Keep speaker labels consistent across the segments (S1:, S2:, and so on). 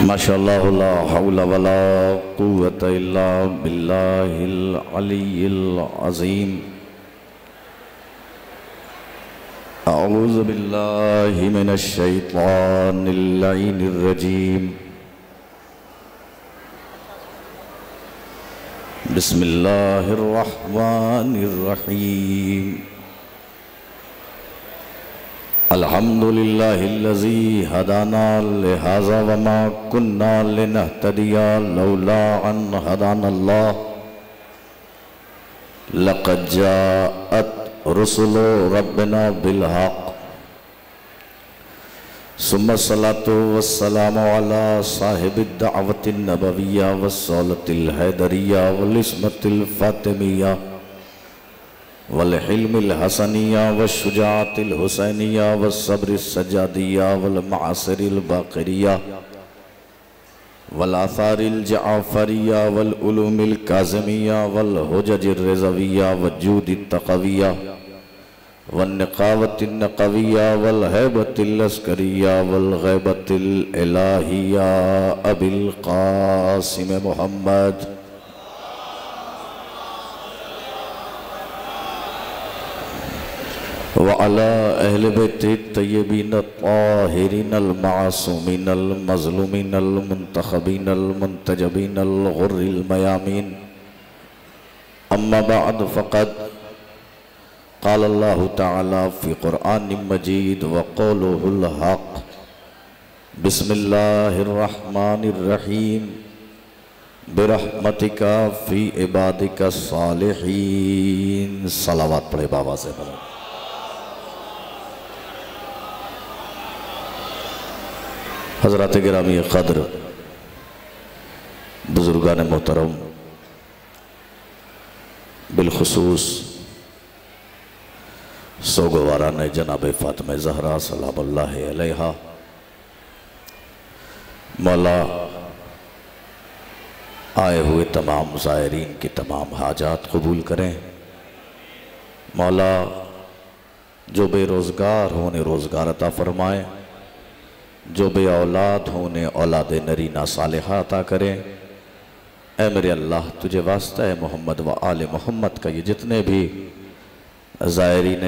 S1: माशाअल्लाह ला हौला वला कुव्वता इल्ला बिल्लाहिल अलिय्यिल अज़ीम। अऊज़ु बिल्लाहि मिनश शैतानिर लईनिर रजीम। बिस्मिल्लाहिर रहमानिर रहीम। अल्हम्दुलिल्लाहिल्लज़ी हदाना लिहाज़ा वमा कुन्ना लिनहतदिया लौला अन हदानल्लाह। लक़द जाअत रुसुलु रब्बिना बिलहक़। सुम्मा सलातु वस्सलामु अला साहिबिद दअवतिन नबविय्या वस्सौलतिल हैदरिया वल इस्मतिल फातिमिया वल हिल्मिल हसनिया वश्शुजाअतिल हुसैनिया वस्सब्रिस सज्जादिया वल मआसिरिल बाक़िरिया वल आसारिल जाफ़रिया वल उलूमिल काज़िमिया वल हुजजिर रिज़विया वजूदित तक़विया वन निक़ावतिन नक़विया वल हैबतिल अस्करिया वल ग़ैबतिल इलाहिया अबिल क़ासिम मुहम्मद व अला अहले बैतित तय्यबीन ताहिरीनल मासूमीनल मज़लूमीनल मुंतख़बीनल मुंतजबीनल गुर्रिल मयामीन। अम्मा बअद फ़क़द क़ाल अल्लाहु तआला फ़ी क़ुरआनिम मजीद व क़ौलुहुल हक़। बिस्मिल्लाहिर रहमानिर रहीम। बिरहमतिका फ़ी इबादिका सालिहीन। सलावत पढ़े बाबा से पढ़े। हज़रात गिरामी क़द्र, बुज़ुर्गान मोहतरम, बिलखुसूस सोगवारान जनाब फ़ातिमा ज़हरा सलामुल्लाहि अलैहा, मौला आए हुए तमाम ज़ायरीन की तमाम हाजात कबूल करें। मौला जो बेरोज़गार हो उन्हें रोज़गार अता फ़रमाए, जो बे औलाद हो उन्हें औलाद नरीना सालिहा अता करें। ऐ मेरे अल्लाह, तुझे वास्ता है मोहम्मद व आले मोहम्मद का ये जितने भी ज़ायरीन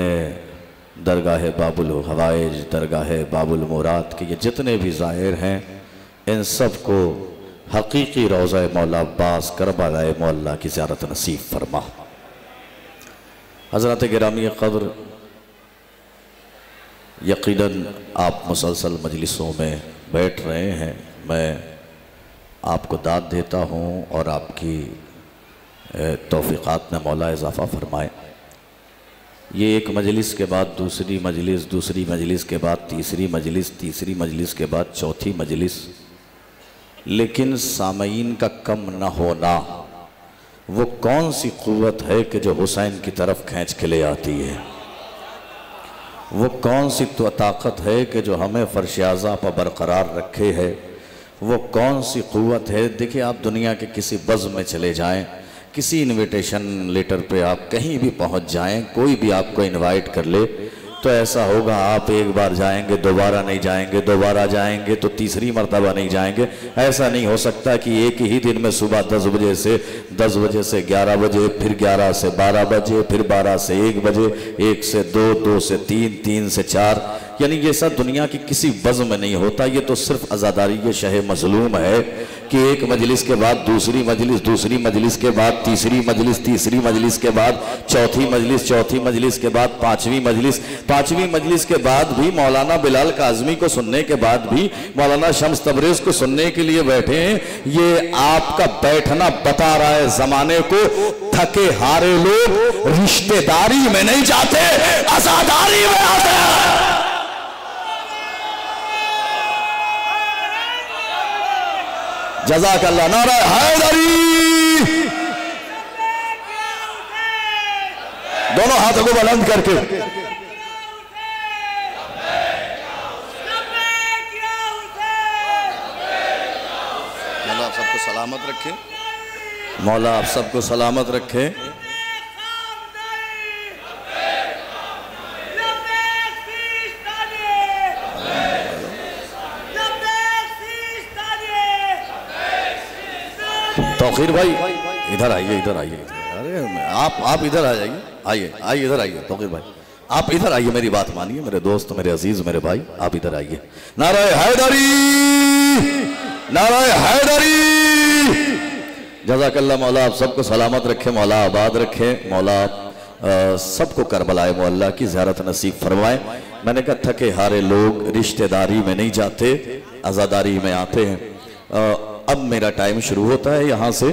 S1: दरगाह बाबुल हवाइज, दरगाह बाबुल मुराद के ये जितने भी ज़ायर हैं, इन सब को हकीकी रोज़ा मौला अब्बास करबलाए मौला की ज़ियारत नसीब फरमा। हज़रत गिरामी क़द्र, यकीनन आप मुसलसल मजलिसों में बैठ रहे हैं, मैं आपको दाद देता हूँ और आपकी तौफ़ीक़ात में मौला इज़ाफ़ा फ़रमाए। ये एक मजलिस के बाद दूसरी मजलिस, दूसरी मजलिस के बाद तीसरी मजलिस, तीसरी मजलिस के बाद चौथी मजलिस, लेकिन सामईन का कम न होना वो कौन सी क़ुव्वत है कि जो हुसैन की तरफ खींच के ले आती है? वो कौन सी तो ताकत है कि जो हमें फ़र्श आज़ा पर बरकरार रखे है? वो कौन सी क़ुव्वत है? देखिए, आप दुनिया के किसी बज़्म में चले जाएं, किसी इनविटेशन लेटर पे आप कहीं भी पहुंच जाएं, कोई भी आपको इनवाइट कर ले, तो ऐसा होगा आप एक बार जाएंगे, दोबारा नहीं जाएंगे, दोबारा जाएंगे तो तीसरी मर्तबा नहीं जाएंगे। ऐसा नहीं हो सकता कि एक ही दिन में सुबह 10 बजे से 11 बजे, फिर 11 से 12 बजे, फिर 12 से 1 बजे, 1 से 2, 2 से 3, 3 से 4, यानी ये सब दुनिया की किसी बज़्म में नहीं होता। ये तो सिर्फ अज़ादारी के शह मज़लूम है कि एक मजलिस के बाद दूसरी मजलिस, दूसरी मजलिस के बाद तीसरी मजलिस, तीसरी मजलिस के बाद चौथी मजलिस, चौथी मजलिस के बाद पाँचवीं मजलिस, पाँचवीं मजलिस के बाद भी मौलाना बिलाल काज़मी को सुनने के बाद भी मौलाना शम्स तबरेज़ को सुनने के लिए बैठे हैं। ये आपका बैठना बता रहा है ज़माने को, थके हारे लोग रिश्तेदारी में नहीं जाते, अज़ादारी में आते हैं। जज़ाकल्लाह। नारा हैदरी। दोनों हाथों को बुलंद करके मौला आप सबको सलामत रखे, मौला आप सबको सलामत रखे। तौकीर भाई इधर आइए, इधर आइए। अरे आप इधर आ जाइए, आइए इधर आइए। तौकीर भाई आप इधर आइए, मेरी बात मानिए, मेरे दोस्त, मेरे अजीज, मेरे भाई, आप इधर आइए। नाराए हैदरी, नाराए हैदरी। जज़ाकल्लाह। मौला आप सबको सलामत रखे, मौला आबाद रखे, मौला सबको करबलाए मोहल्ला की ज़ियारत नसीब फरमाए। मैंने कहा थके हारे लोग रिश्तेदारी में नहीं जाते, आज़ादारी में आते हैं। अब मेरा टाइम शुरू होता है यहाँ से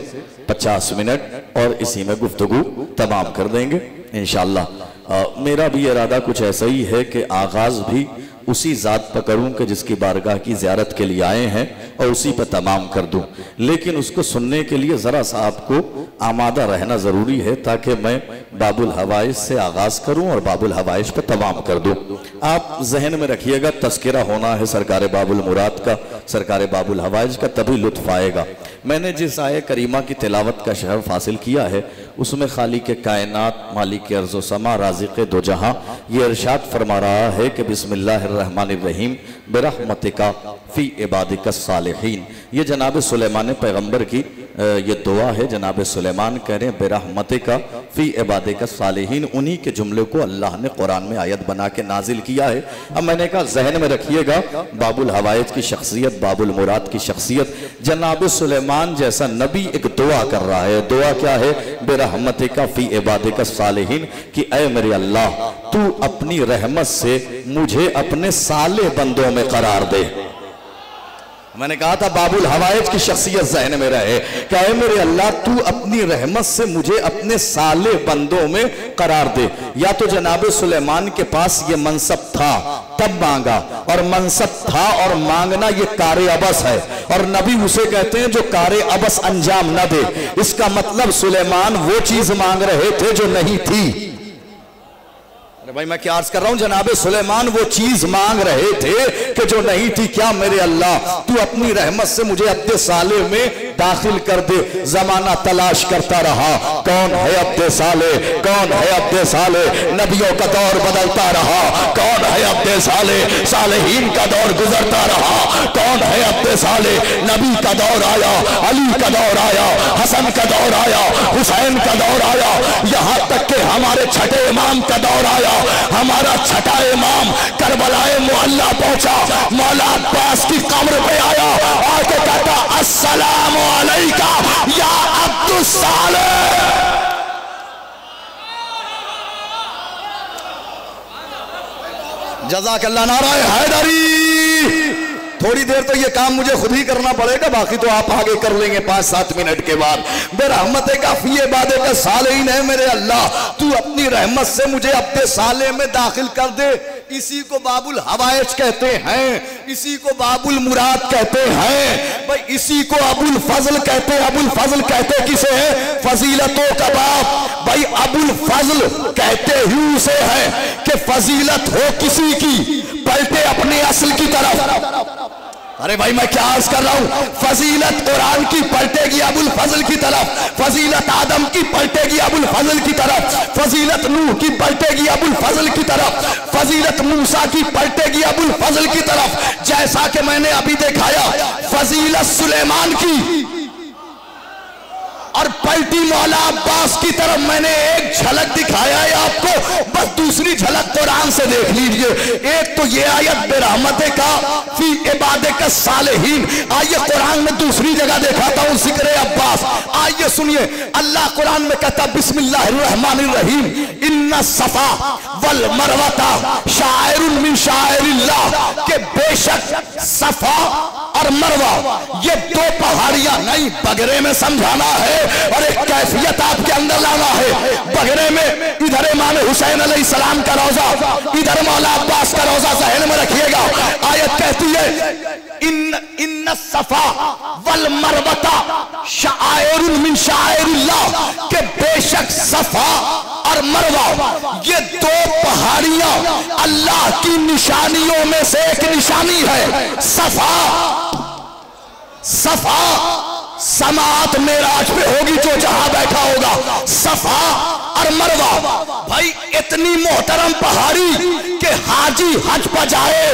S1: 50 मिनट और इसी में गुफ्तगू तमाम कर देंगे इंशाअल्लाह। मेरा भी इरादा कुछ ऐसा ही है कि आगाज़ भी उसी ज़ात पर करूँ कि जिसकी बारगाह की ज़ियारत के लिए आए हैं और उसी पर तमाम कर दूँ, लेकिन उसको सुनने के लिए ज़रा सा आपको आमादा रहना ज़रूरी है ताकि मैं बाबुल हवाइज से आगाज़ करूँ और बाबुल हवाइज पर तमाम कर दूँ। आप जहन में रखिएगा, तस्किरा होना है सरकार बाबुल मुराद का, सरकार बाबुल हवाइज का, तभी लुत्फ़ आएगा। मैंने जिस आये करीमा की तिलावत का शरफ हासिल किया है उसमें खालिक कायनात, मालिक अर्ज़ व समा, राज़िक़ दो जहां ये इरशाद फरमा रहा है कि बिस्मिल्लाहिर्रहमानिर्रहीम बिरहमतिका फ़ी इबादिका सालिहीन। ये जनाब सुलेमान पैगम्बर की ये दुआ है। जनाब सुलेमान कह रहे हैं बिरहमतिका फ़ी इबादिका सालिहीन। उन्हीं के जुमले को अल्लाह ने कुरान में आयत बना के नाजिल किया है। अब मैंने कहा जहन में रखिएगा, बाबुल हवाइज की शख्सियत, बाबुल मुराद की शख्सियत, जनाब सुलेमान जैसा नबी एक दुआ कर रहा है। दुआ क्या है? बिरहमतिका फ़ी इबादिका सालिहीन, कि ऐ मेरे अल्लाह तू अपनी रहमत से मुझे अपने साले बंदों में करार दे। मैंने कहा था बाबुल हवाइज की शख्सियत ज़हन में रहे, क्या है मेरे अल्लाह तू अपनी रहमत से मुझे अपने साले बंदों में करार दे। या तो जनाब सुलेमान के पास ये मनसब था तब मांगा, और मनसब था और मांगना ये कारे अबस है, और नबी उसे कहते हैं जो कारे अबस अंजाम न दे। इसका मतलब सुलेमान वो चीज मांग रहे थे जो नहीं थी। अरे भाई मैं क्या अर्ज कर रहा हूं, जनाबे सुलेमान वो चीज मांग रहे थे कि जो नहीं थी। क्या मेरे अल्लाह तू अपनी रहमत से मुझे अपने साले में दाखिल कर दे। जमाना तलाश करता रहा, कौन है अपने साले, कौन है अपने साले। नबियों का दौर बदलता रहा, कौन है अपने साले। सालेहीन का दौर गुजरता रहा, कौन है अपने साले। नबी का दौर आया, अली का दौर आया, हसन का दौर आया, हुसैन का दौर आया, यहां तक कि हमारे छठे इमाम का दौर आया। हमारा छठा इमाम करबलाए मोहल्ला पहुंचा, मौला अब्बास की कब्र पे आया, आके कहता अस्सलाम अलैका या अब्दुस सालेह। जज़ाकल्लाह। नाराए हैदरी। थोड़ी देर तो ये काम मुझे खुद ही करना पड़ेगा, बाकी तो आप आगे कर लेंगे 5-7 मिनट के बाद। बेरहमत का फी इबादत सालेहीन है मेरे अल्लाह तू अपनी रहमत से मुझे अपने साले में दाखिल कर दे। इसी को बाबुल हवाइज कहते हैं, इसी को बाबुल मुराद कहते हैं, भाई इसी को अबुल फजल कहते हैं। अबुल फजल कहते किसे है? फजीलतों का बाप। भाई अबुल फजल कहते ही उसे है कि फजीलत हो किसी की पलटे अपने असल की तरफ। अरे भाई मैं क्या अर्ज कर रहा हूं, फजीलत कुरान की पलटेगी अबुल फजल की तरफ, फजीलत आदम की पलटेगी अबुल फजल की तरफ, फजीलत नूह की पलटेगी अबुल फजल की तरफ, फजीलत मूसा की पलटेगी अबुल फजल की तरफ। जैसा कि मैंने अभी दिखाया फजीलत सुलेमान की और पलटी मौला अब्बास की तरफ मैंने एक झलक दिखाया है आपको, बस दूसरी झलक कुरान से देख लीजिए। एक तो ये आयत बेरहमत का फी इबादत सालेहीन, आइए कुरान में दूसरी जगह दिखाता हूं जिक्र अब्बास। आइए सुनिए, अल्लाह कुरान में कहता बिस्मिल्लाहिर्रहमानिर्रहीम इन्ना सफा वल मरवता शाइरुन मिन शाइरिल्लाह, के बेशक सफा और मरवा ये दो पहाड़ियां नहीं, बगरे में समझाना है और एक कैफियत आपके अंदर लाना है। बगरे में इधर इमाम हुसैन अलैहिस्सलाम का रोजा, इधर मौला अब्बास का रोजा, ज़हन में रखिएगा। आयत कहती है इन्न सफा वल मरवता शाइरुन मिन शाइरिल्लाह, के बेशक सफा और मरवा ये दो पहाड़ियां अल्लाह की निशानियों में से एक निशानी है। सफा सफा समात मेराज पे होगी जो जहां बैठा होगा। सफा और मरवा भाई इतनी मोहतरम पहाड़ी के हाजी हज पर जाए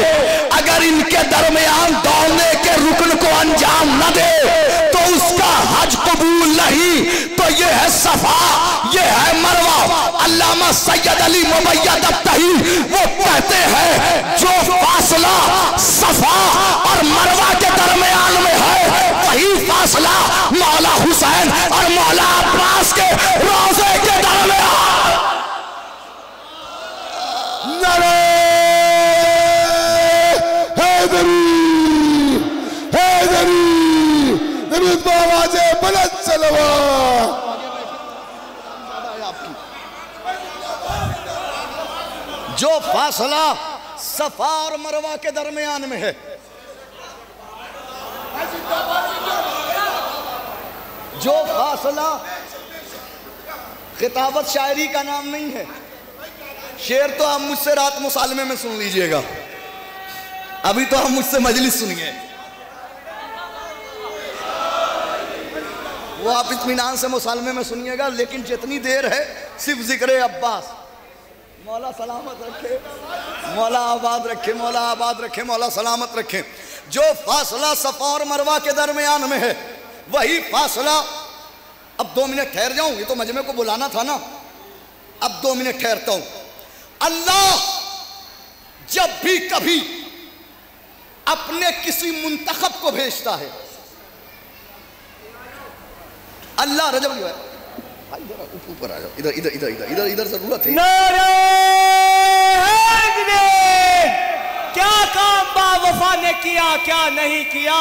S1: अगर इन
S2: के दरमियान दौड़ने के रुकन को अंजाम न दे तो उसका हज कबूल नहीं। तो ये है सफा, ये है मरवा। अल्लामा सैयद अली मुमय्यद अब्तही वो कहते हैं जो फासला सफा और मरवा के दरमियान में है वही फासला मौला हुसैन और मौला अब्बास के रोजे के दरमियान। नारे हैदरी हैदरी दरूद आवाज़े बुलंद सलवा। जो फासला सफा और मरवा के दरमियान में है, जो फासला खिताबत शायरी का नाम नहीं है। शेर तो आप मुझसे रात मुसालमे में सुन लीजिएगा, अभी तो आप मुझसे मजलिस सुनिए, वो आप इत्मीनान से मुसालमे में सुनिएगा। लेकिन जितनी देर है सिर्फ जिक्र अब्बास। मौला सलामत रखे, मौला आबाद रखे, मौला आबाद रखे, मौला सलामत रखे। जो फासला सफा और मरवा के दरमियान में है वही फासला। अब 2 मिनट ठहर जाऊं, ये तो मजमे को बुलाना था ना, अब 2 मिनट ठहरता हूं। अल्लाह जब भी कभी अपने किसी मुंतखब को भेजता है, अल्लाह रजब जो है, ऊपर आ जाओ, इधर इधर इधर इधर इधर इधर जरूरत है।
S3: क्या काम बावफा ने किया, क्या नहीं किया?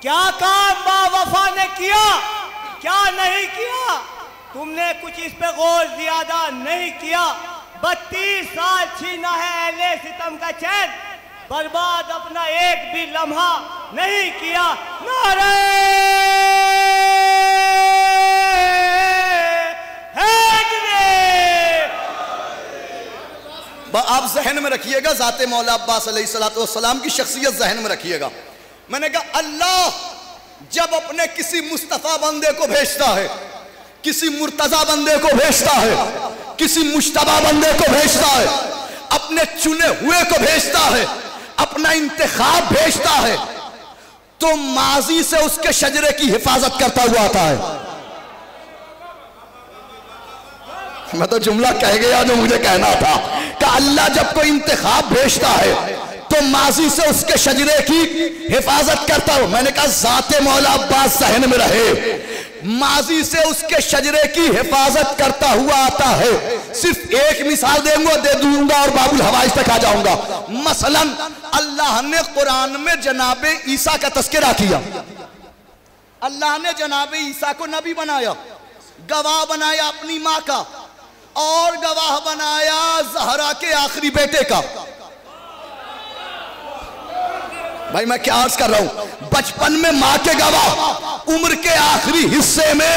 S3: क्या काम बावफा ने किया, क्या नहीं किया? तुमने कुछ इस पे गौर ज्यादा नहीं किया। 32 साल छीना है अहले सितम का चैन, बर्बाद अपना एक भी लम्हा नहीं किया। नारे
S2: आप जहन में रखिएगा, ज़ाते मौला अब्बास अलैहिस्सलाम की शख्सियत जहन में रखिएगा। मैंने कहा अल्लाह जब अपने किसी मुस्तफ़ा बंदे को भेजता है, किसी मुर्तज़ा बंदे को भेजता है, किसी मुश्तबा बंदे को भेजता है, अपने चुने हुए को भेजता है, अपना इंतखाब भेजता है, तो माजी से उसके शजरे की हिफाजत करता हुआ आता है। मैं तो जुमला कह गया जो मुझे कहना था कि अल्लाह जब कोई इंतखाब भेजता है तो माजी से उसके शजरे की हिफाजत करता हूं। मैंने कहा ज़ाते मौला अब्बास सहन में रहे, माजी से उसके शजरे की हिफाजत करता हुआ आता है। सिर्फ एक मिसाल दे दूंगा और बाबुल हवाइज तक आ जाऊंगा। मसलन अल्लाह ने कुरान में जनाबे ईसा का तस्करा किया। अल्लाह ने जनाबे ईसा को नबी बनाया, गवाह बनाया अपनी माँ का, और गवाह बनाया ज़हरा के आखिरी बेटे का। भाई मैं क्या अर्ज कर रहा हूं, बचपन में माँ के गवाह, उम्र के आखिरी हिस्से में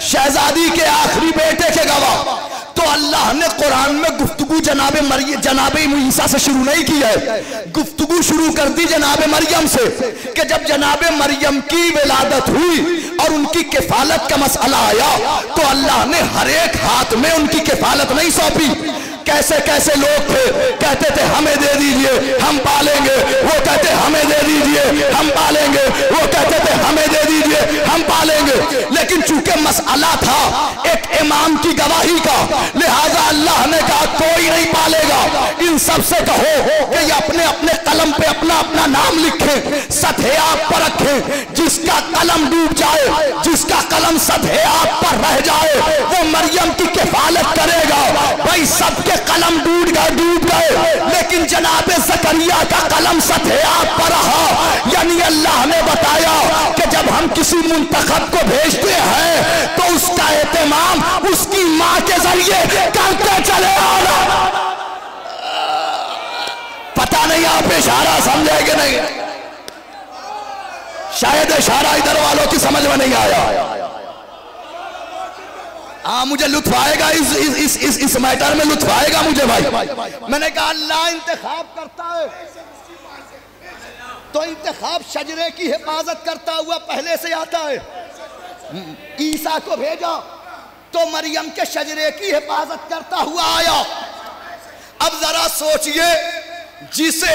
S2: शहजादी के आखिरी बेटे के गवाह। तो अल्लाह ने कुरान में गुफ्तगू जनाबे ईसा से शुरू नहीं की है, गुफ्तगू शुरू कर दी जनाबे मरियम से कि जब जनाबे मरियम की विलादत हुई और उनकी किफालत का मसला आया तो अल्लाह ने हर एक हाथ में उनकी किफालत नहीं सौंपी। कैसे कैसे लोग थे, कहते थे हमें दे दीजिए हम पालेंगे, वो कहते हमें दे दीजिए हम पालेंगे, वो कहते थे हमें दे दीजिए हम पालेंगे। लेकिन चूंकि मसला था एक इमाम की गवाही का, लिहाजा अल्लाह ने कहा कोई नहीं पालेगा। इन सब से कहो कि ये अपने अपने कलम पे अपना अपना नाम लिखें, सतहे आप पर रखें। जिसका कलम डूब जाए, जिसका कलम सतहे आप पर रह जाए, वो मरियम की किफालत करेगा। भाई सबके कलम डूब गए, लेकिन जनाबे ज़करिया का कलम सतहे आप पर रहा। यानी अल्लाह ने बताया कि जब हम किसी मुंतखब को भेजते हैं तो उसका एहतमाम उसकी माँ के जरिए करते चले आना। पता नहीं आप इशारा समझे कि नहीं, शायद इशारा इधर वालों की समझ में नहीं आया। हाँ मुझे लुत्फ आएगा इस मैटर में, लुत्फ आएगा मुझे भाई। मैंने कहा अल्लाह इंतखाब करता है तो इंतखाब शजरे की हिफाजत करता हुआ पहले से आता है। ईसा को भेजा तो मरियम के शजरे की हिफाजत करता हुआ आया। अब जरा सोचिए, जिसे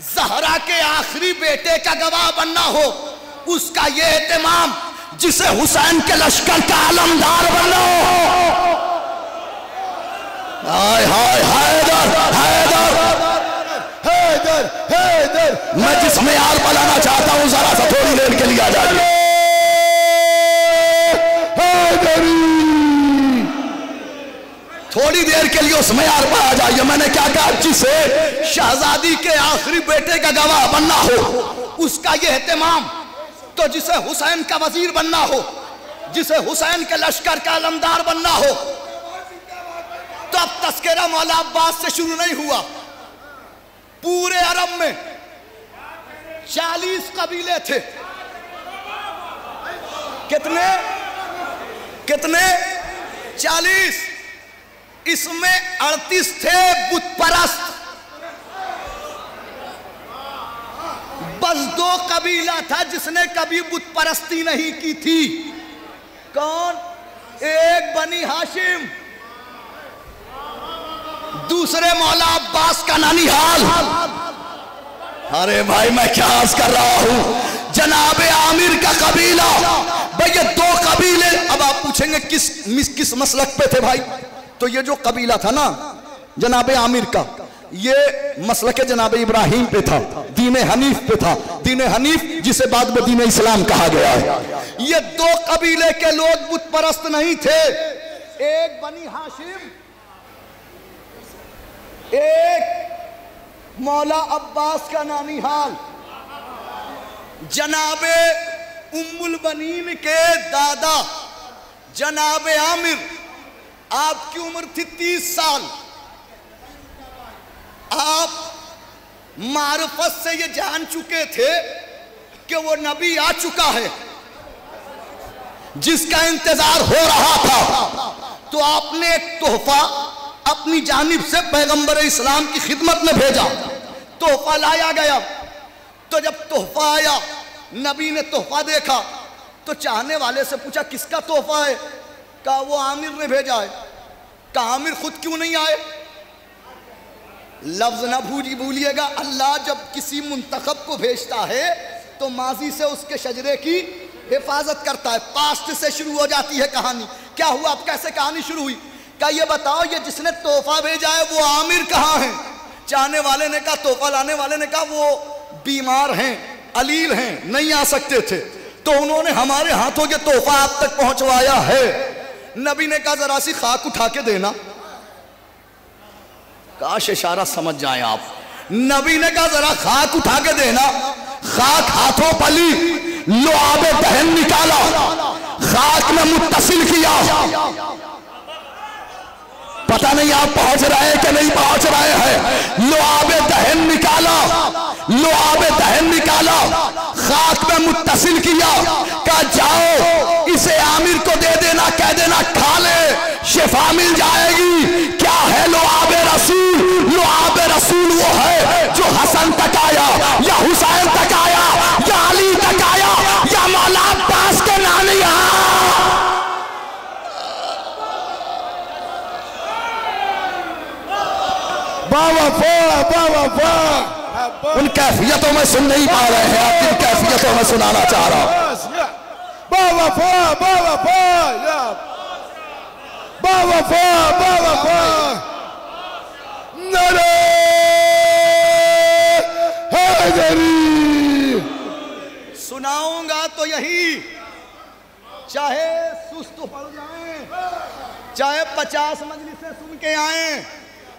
S2: ज़हरा के आखिरी बेटे का गवाह बनना हो, उसका ये एहतमाम जिसे हुसैन के लश्कर का आलमदार बनना हो। हाय हाय हैदर हैदर हैदर हैदर। मैं जिस मेयार बनाना चाहता हूं जरा सा थोड़ी देर के लिए आ जाइए। थोड़ी देर के लिए उस मेयार पर आ जाइए। मैंने क्या कहा? जिसे शहजादी के आखिरी बेटे का गवाह बनना हो, उसका यह एहतमाम, तो जिसे हुसैन का वजीर बनना हो, जिसे हुसैन के लश्कर का आलमदार बनना हो, तो अब तस्करा मौला अब्बास से शुरू नहीं हुआ। पूरे अरब में 40 कबीले थे। कितने कितने? 40। इसमें 38 थे बुत परस्त। बस 2 कबीला था जिसने कभी बुत परस्ती नहीं की थी। कौन? एक बनी हाशिम, दूसरे मौला अब्बास का नानीहाल। अरे भाई मैं क्या अर्ज कर रहा हूं, जनाबे आमिर का कबीला। भाई ये 2 कबीले। अब आप पूछेंगे किस मसलक पे थे भाई? तो ये जो कबीला था ना जनाबे आमिर का, ये मसलक जनाबे इब्राहिम पे था, दीन हनीफ पे था। दीन हनीफ जिसे बाद में दीन इस्लाम कहा गया है। ये 2 कबीले के लोग बुत परस्त नहीं थे। एक बनी हाशिम, एक मौला अब्बास का नानीहाल। जनाबे उम्मुल बनीन के दादा जनाबे आमिर, आपकी उम्र थी 30 साल। आप मारुफत से ये जान चुके थे कि वो नबी आ चुका है जिसका इंतजार हो रहा था। तो आपने एक तोहफा अपनी जानिब से पैगंबर इस्लाम की खिदमत में भेजा। तोहफा लाया गया। तो जब तोहफा आया, नबी ने तोहफा देखा तो चाहने वाले से पूछा किसका तोहफा है? कहा वो आमिर ने भेजा है। कहा आमिर खुद क्यों नहीं आए? लफ्ज ना भूलिएगा, अल्लाह जब किसी मुंतखब को भेजता है तो माजी से उसके शजरे की हिफाजत करता है। पास्ट से शुरू हो जाती है कहानी। क्या हुआ? अब कैसे कहानी शुरू हुई? क्या ये बताओ, ये जिसने तोहफा भेजा है वो आमिर कहाँ है? चाहने वाले ने कहा, तोहफा लाने वाले ने कहा वो बीमार हैं, अलील हैं, नहीं आ सकते थे, तो उन्होंने हमारे हाथों के तोहफा आप तक पहुंचवाया है। नबी ने कहा जरा सी खाक उठा के देना। काश इशारा समझ जाए आप। नबी ने कहा जरा खाक उठा के देना। खाक हाथों पली, लुआबे दहन निकाला, खाक में मुत्तसिल किया। पता नहीं आप पहुंच रहे हैं कि नहीं पहुंच रहे हैं। लुआबे दहन निकाला, लुआबे दहन निकाला, खाक में मुत्तसिल किया। कहा जाओ इसे आमिर को दे देना, कह देना खा ले, शिफा मिल जाएगी। क्या है लुआबे रसूल? लुआबे रसूल वो है जो हसन तक आया, या हुसैन तक आया, या अली तक आया, या मौला अब्बास के नानी। उन कैफियतों में सुन नहीं पा रहे हैं, आप इन कैफियतों में सुनाना चाह रहा हूं। सुनाऊंगा तो यही, चाहे सुस्त पड़ जाएं, चाहे 50 मजलिसें सुन के आए।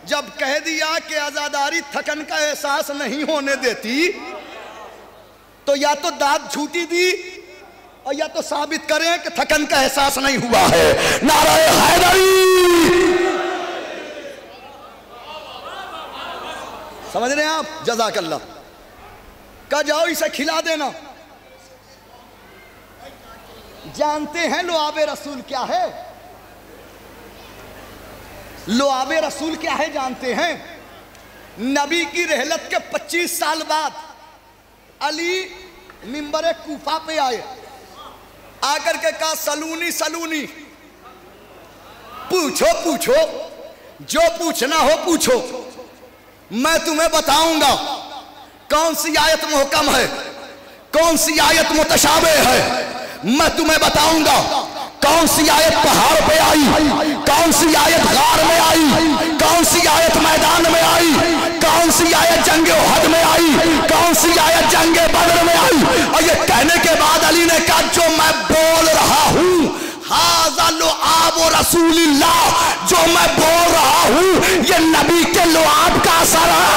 S2: जब कह दिया कि आजादारी थकन का एहसास नहीं होने देती, तो या तो दाद झूठी दी और या तो साबित करें कि थकन का एहसास नहीं हुआ है। नारे हैदरी। समझ रहे हैं आप? जज़ाकल्लाह। कहा जाओ इसे खिला देना। जानते हैं लुआबे रसूल क्या है? लुआबे रसूल क्या है जानते हैं? नबी की रहलत के 25 साल बाद अली मिंबर कूफा पे आए। आकर के कहा सलूनी सलूनी, पूछो पूछो, जो पूछना हो पूछो, मैं तुम्हें बताऊंगा। कौन सी आयत मुहकम है, कौन सी आयत मुतशाबे है, मैं तुम्हें बताऊंगा। कौन सी आयत पहाड़ पे आई, कौन सी आयत गार में आई, कौन सी आयत मैदान में आई, कौन सी आयत जंगे उहद में आई, कौन सी आयत जंगे बदर में आई। और ये कहने के बाद अली ने कहा जो मैं बोल रहा हूं हाज़ा लुआब रसूलिल्लाह, जो मैं बोल रहा हूं ये नबी के लुआब का असर है।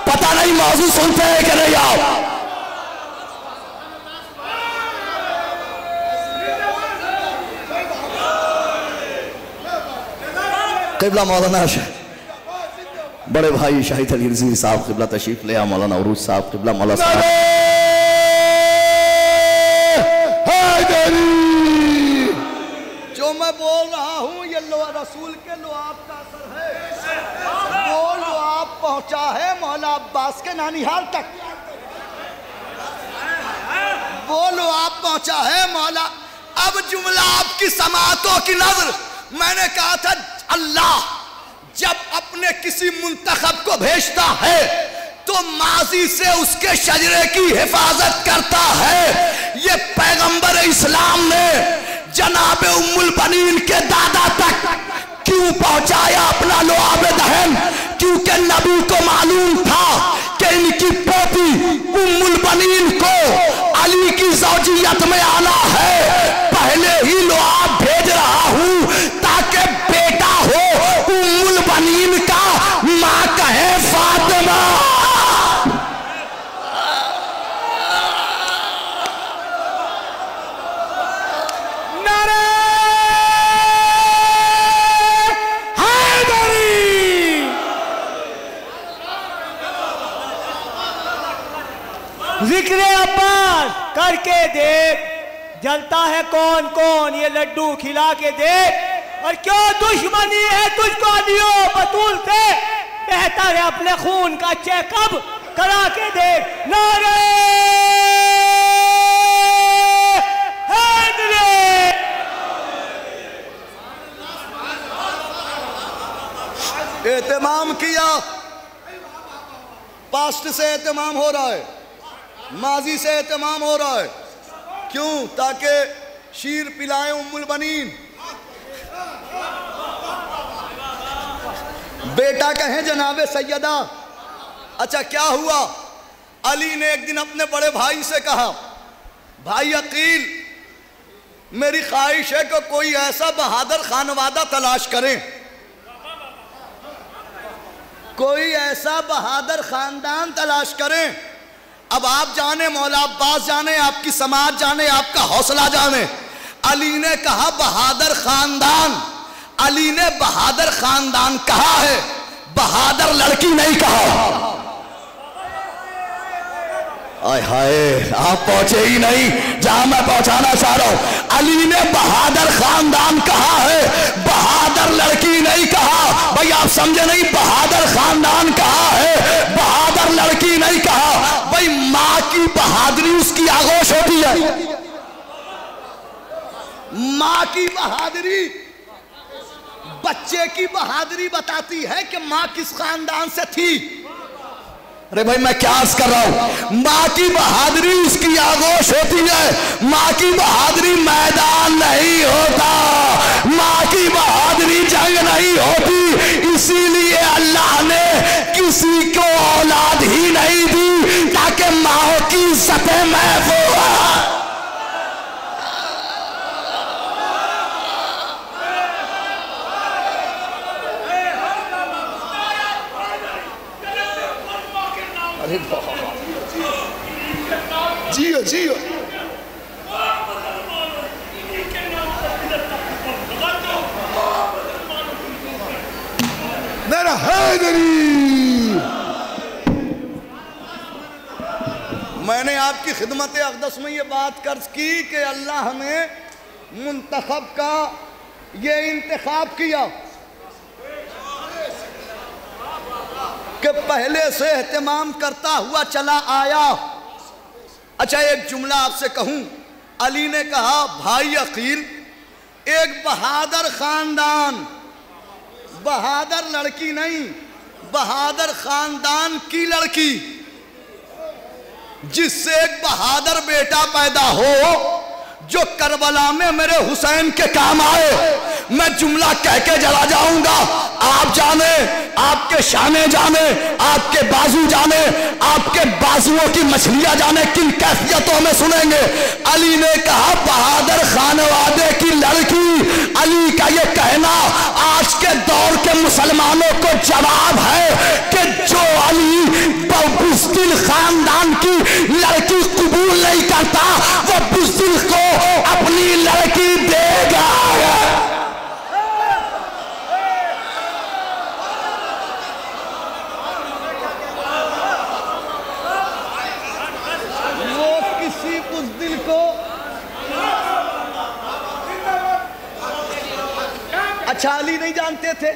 S2: पता नहीं मौजू सुनते हैं कि नहीं आप। क़िबला मौलाना बड़े भाई शाहिद अली रिज़वी साहब क़िबला तशरीफ ले, मौलाना उरूज साहब क़िबला, मौला साहब जो मैं बोल रहा हूं ये रसूल के लुआब का असर है। वो लुआब पहुंचा है मौला अब्बास के नानिहाल तक, वो लुआब पहुंचा है मौला। अब जुमला आपकी समातों की नजर, मैंने कहा था अल्लाह जब अपने किसी मुंतखब को भेजता है तो माजी से उसके शजरे की हिफाजत करता है। ये पैगंबर इस्लाम ने जनाब उम्मुल बनीन के दादा तक क्यों पहुंचाया अपना लुआब दहन? क्योंकि नबी को मालूम था कि इनकी पोती उम्मुल बनीन को अली की ज़ौजियत में आना है। पहले ही लुआब भेज रहा हूं ताकि बेटा हो उम्मुल बनीन का, मां कहे फातिमा।
S3: जिक्र अब्बास करके देख, जलता है कौन कौन, ये लड्डू खिला के देख। और क्यों दुश्मनी है तुझको अलियो बतूल से, बेहतर है अपने खून का चेकअप करा के देख। नारे हैदरी,
S2: एहतमाम किया, पास्ट से एहतमाम हो रहा है, माजी से एहतमाम हो रहा है। क्यों? ताकि शीर पिलाएं उम्मुल बनीन, बेटा कहें जनाबे सैयदा। अच्छा क्या हुआ? अली ने एक दिन अपने बड़े भाई से कहा, भाई अकील मेरी ख्वाहिश है कि कोई ऐसा बहादुर खानवादा तलाश करें, कोई ऐसा बहादुर खानदान तलाश करें। अब आप जाने, मौला अब्बास जाने, आपकी समाज जाने, आपका हौसला जाने। अली ने कहा बहादुर खानदान, अली ने बहादुर खानदान कहा है, बहादुर लड़की नहीं कहा। आय हाय, आप पहुंचे ही नहीं जहां मैं पहुंचाना चाह रहा हूं। अली ने बहादुर खानदान कहा है, बहादुर लड़की नहीं कहा। भाई आप समझे नहीं, बहादुर खानदान कहा है, बहादुर लड़की नहीं कहा। भाई मां की बहादुरी उसकी आगोश होती है, मां की बहादुरी बच्चे की बहादुरी बताती है कि मां किस खानदान से थी। अरे भाई मैं क्या अर्ज कर रहा हूं, मां की बहादुरी उसकी आगोश होती है। मां की बहादुरी मैदान नहीं होता, मां की बहादुरी जंग नहीं होती। इसीलिए अल्लाह ने किसी को औलाद ही नहीं दी ताकि मां की इज्जतें महफूज हो। जियो जियो, मेरा हैदरी। मैंने आपकी खिदमत अक़दस में ये बात कर्ज की कि अल्लाह ने मुंतखब का ये इंतखाब किया कि पहले से एहतमाम करता हुआ चला आया। अच्छा एक जुमला आपसे कहूं, अली ने कहा भाई अकील एक बहादुर खानदान, बहादुर लड़की नहीं, बहादुर खानदान की लड़की जिससे एक बहादुर बेटा पैदा हो जो करबला में मेरे हुसैन के काम आए। मैं जुमला कह के जला जाऊंगा, आप जाने, आपके शाने जाने, आपके बाजू जाने, आपके बाजुओं की मछलियां जाने किन कैफियतों में सुनेंगे। अली ने कहा बहादुर खानवादे की लड़की। अली का ये कहना आज के दौर के मुसलमानों को जवाब है कि जो अली बुज़दिल खानदान की लड़की कबूल नहीं करता वो बुज़दिल को अपनी लड़की देगा। वो किसी बुज़दिल को, अच्छा अली नहीं जानते थे,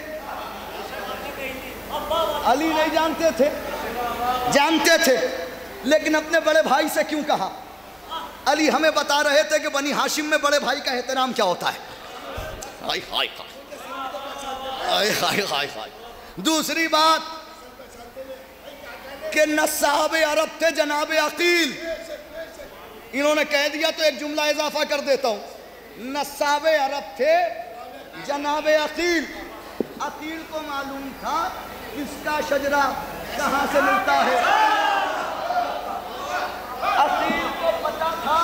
S2: अली नहीं जानते थे, जानते थे, लेकिन अपने बड़े भाई से क्यों कहा? अली हमें बता रहे थे कि बनी हाशिम में बड़े भाई का एहतराम क्या होता है। हाय हाय हाय हाय हाय हाय। दूसरी बात कि नस्साबे अरब थे जनाबे अकील, इन्होंने कह दिया तो एक जुमला इजाफा कर देता हूं। नस्साबे अरब थे जनाबे अकील। अकील को मालूम था इसका शजरा कहां से मिलता है। अकील को पता था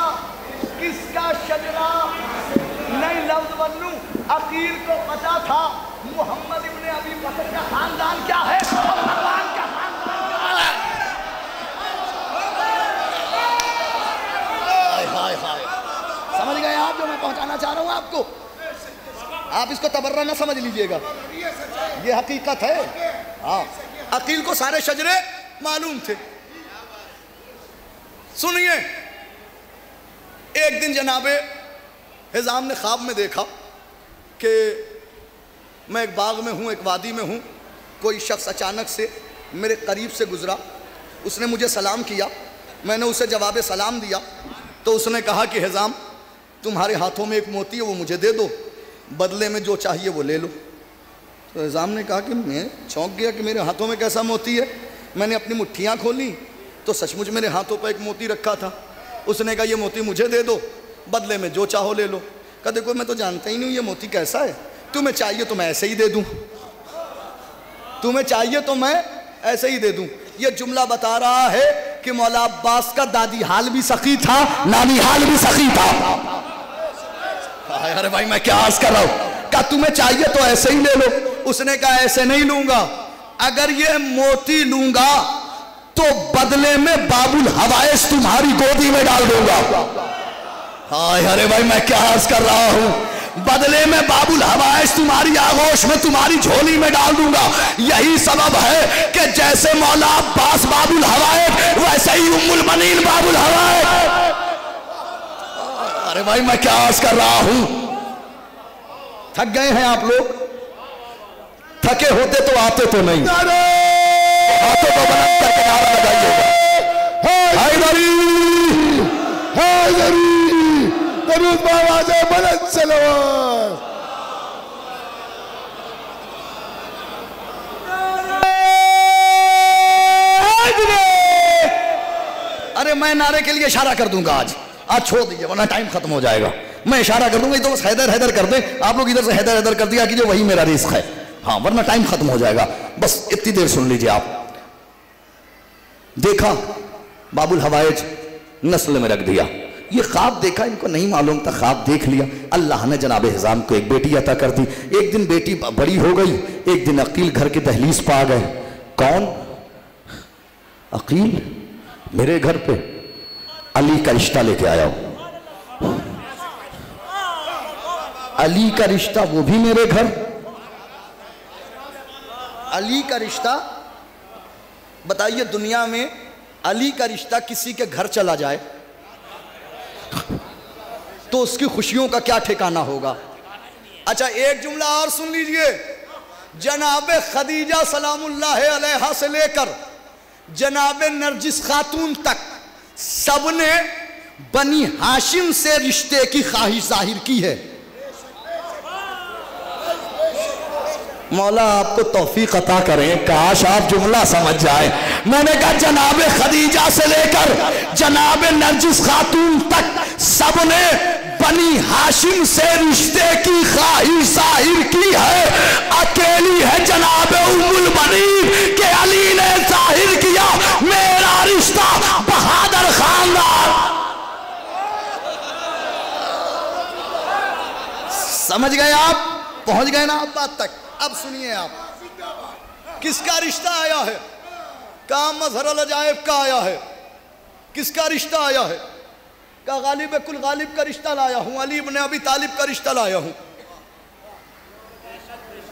S2: किसका शजरा, नहीं लफ्ज बदलूं, अकील को पता था मोहम्मद इब्ने अबी बकर का खानदान क्या है, भगवान का खानदान क्या है। हाय हाय, समझ गए आप जो मैं पहुंचाना चाह रहा हूं आपको? आप इसको तबर्रा ना समझ लीजिएगा, ये हकीकत है। हाँ, अकील को सारे शजरे मालूम थे। सुनिए, एक दिन जनाबे हिजाम ने ख्वाब में देखा कि मैं एक बाग में हूँ, एक वादी में हूँ, कोई शख्स अचानक से मेरे करीब से गुजरा, उसने मुझे सलाम किया, मैंने उसे जवाब सलाम दिया, तो उसने कहा कि हिजाम तुम्हारे हाथों में एक मोती है वो मुझे दे दो, बदले में जो चाहिए वो ले लो। तो हिजाम ने कहा कि मैं चौंक गया कि मेरे हाथों में कैसा मोती है। मैंने अपनी मुट्ठियाँ खोली तो सचमुच मेरे हाथों पर एक मोती रखा था। उसने कहा ये मोती मुझे दे दो, बदले में जो चाहो ले लो। कहा देखो मैं तो जानता ही नहीं ये मोती कैसा है, तुम्हें चाहिए तो मैं ऐसे ही दे दूं, तुम्हें चाहिए तो मैं ऐसे ही दे दूं। ये जुमला बता रहा है कि मौला अब्बास का दादी हाल भी सखी था, नानी हाल भी सखी था। अरे भाई मैं क्या अर्ज कर रहा हूं। कहा तुम्हें चाहिए तो ऐसे ही ले लो। उसने कहा ऐसे नहीं लूंगा, अगर ये मोती लूंगा तो बदले में बाबुल हवाइश तुम्हारी गोदी में डाल दूंगा। हाय अरे भाई मैं क्या अर्ज कर रहा हूं, बदले में बाबुल हवाइश तुम्हारी आगोश में, तुम्हारी झोली में डाल दूंगा। यही सबब है कि जैसे मौला अब्बास बाबुल हवाइश वैसे ही उम्मुल मनीन बाबुल हवाइश। अरे भाई मैं क्या अर्ज कर रहा हूं। थक गए हैं आप लोग? थके होते तो आते तो नहीं, हाथों को बुलंद करके नारा लगाइएगा, हैदरी हैदरी, दरूद बावाज़ बुलंद सलवात। अरे मैं नारे के लिए इशारा कर दूंगा, आज छोड़ दीजिए वरना टाइम खत्म हो जाएगा। मैं इशारा कर दूंगा, तो बस हैदर हैदर कर दें, आप लोग इधर से हैदर हैदर कर दिया कि जो वही मेरा रिस्क है। हाँ, वरना टाइम खत्म हो जाएगा। बस इतनी देर सुन लीजिए आप। देखा बाबुल हवाइज नस्ल में रख दिया, ये ख्वाब देखा, इनको नहीं मालूम था, ख्वाब देख लिया। अल्लाह ने जनाब हिजाम को एक बेटी अता कर दी। एक दिन बेटी बड़ी हो गई, एक दिन अकील घर के दहलीज पर आ गए। कौन? अकील मेरे घर पे अली का रिश्ता लेके आया हो। अली का रिश्ता, वो भी मेरे घर। अली का रिश्ता, बताइए दुनिया में अली का रिश्ता किसी के घर चला जाए तो उसकी खुशियों का क्या ठिकाना होगा। अच्छा एक जुमला और सुन लीजिए, जनाबे खदीजा सलामुल्लाह अलैहा से लेकर जनाबे नरजिस खातून तक सबने बनी हाशिम से रिश्ते की ख्वाहिश जाहिर की है। मौला आपको तौफीक अता करें, काश आप जुमला समझ जाए। मैंने कहा जनाब खदीजा से लेकर जनाब नरजिस खातून तक सबने बनी हाशिम से रिश्ते की ख्वाहिश जाहिर की है। अकेली है जनाब उम्मुल बनीन के अली ने जाहिर किया मेरा रिश्ता बहादुर खानदान। समझ गए आप? पहुंच गए ना आप बात तक? अब सुनिए आप, किसका रिश्ता आया है? काम मजहर अजायब का आया है। किसका रिश्ता आया है? का गालिब कुल गालिब का रिश्ता लाया हूं, अली इब्न अबी तालिब का रिश्ता लाया हूं।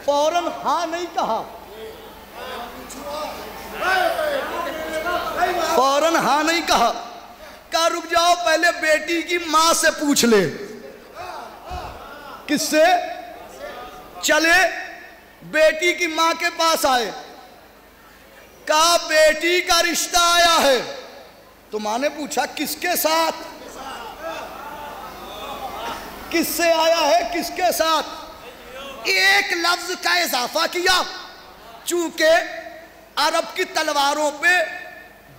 S2: फौरन हाँ नहीं कहा, फौरन हाँ नहीं कहा, का रुक जाओ पहले बेटी की मां से पूछ ले। किससे? चले बेटी की मां के पास आए, का बेटी का रिश्ता आया है। तो मां ने पूछा किसके साथ? किससे आया है, किसके साथ? एक लफ्ज का इजाफा किया, चूंकि अरब की तलवारों पे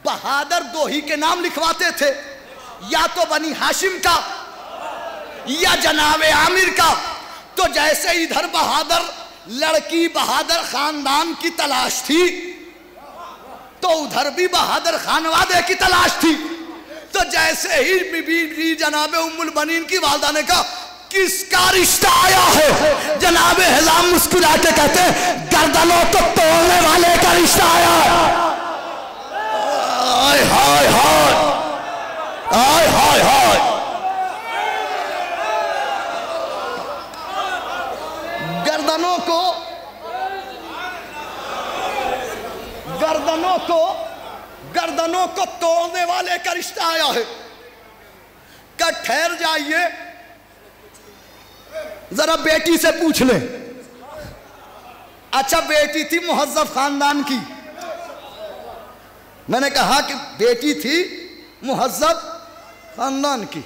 S2: बहादुर दोही के नाम लिखवाते थे, या तो बनी हाशिम का या जनाबे आमिर का। तो जैसे इधर बहादुर लड़की बहादुर खानदान की तलाश थी, तो उधर भी बहादुर खानवादे की तलाश थी। तो जैसे ही बीबी जनाबे उम्मुल बनीन की वालदा ने कहा किसका रिश्ता आया है, जनाबे हिजाम मुस्कुरा के कहते हैं गर्दनों को तोड़ने वाले का रिश्ता आया है। हाय हाय हाय हाय हाय हाय। गर्दनों को तोड़ने वाले का रिश्ता आया है। का ठहर जाइए जरा बेटी से पूछ ले। अच्छा बेटी थी मुहज्जब खानदान की, मैंने कहा कि बेटी थी मुहज्जब खानदान की।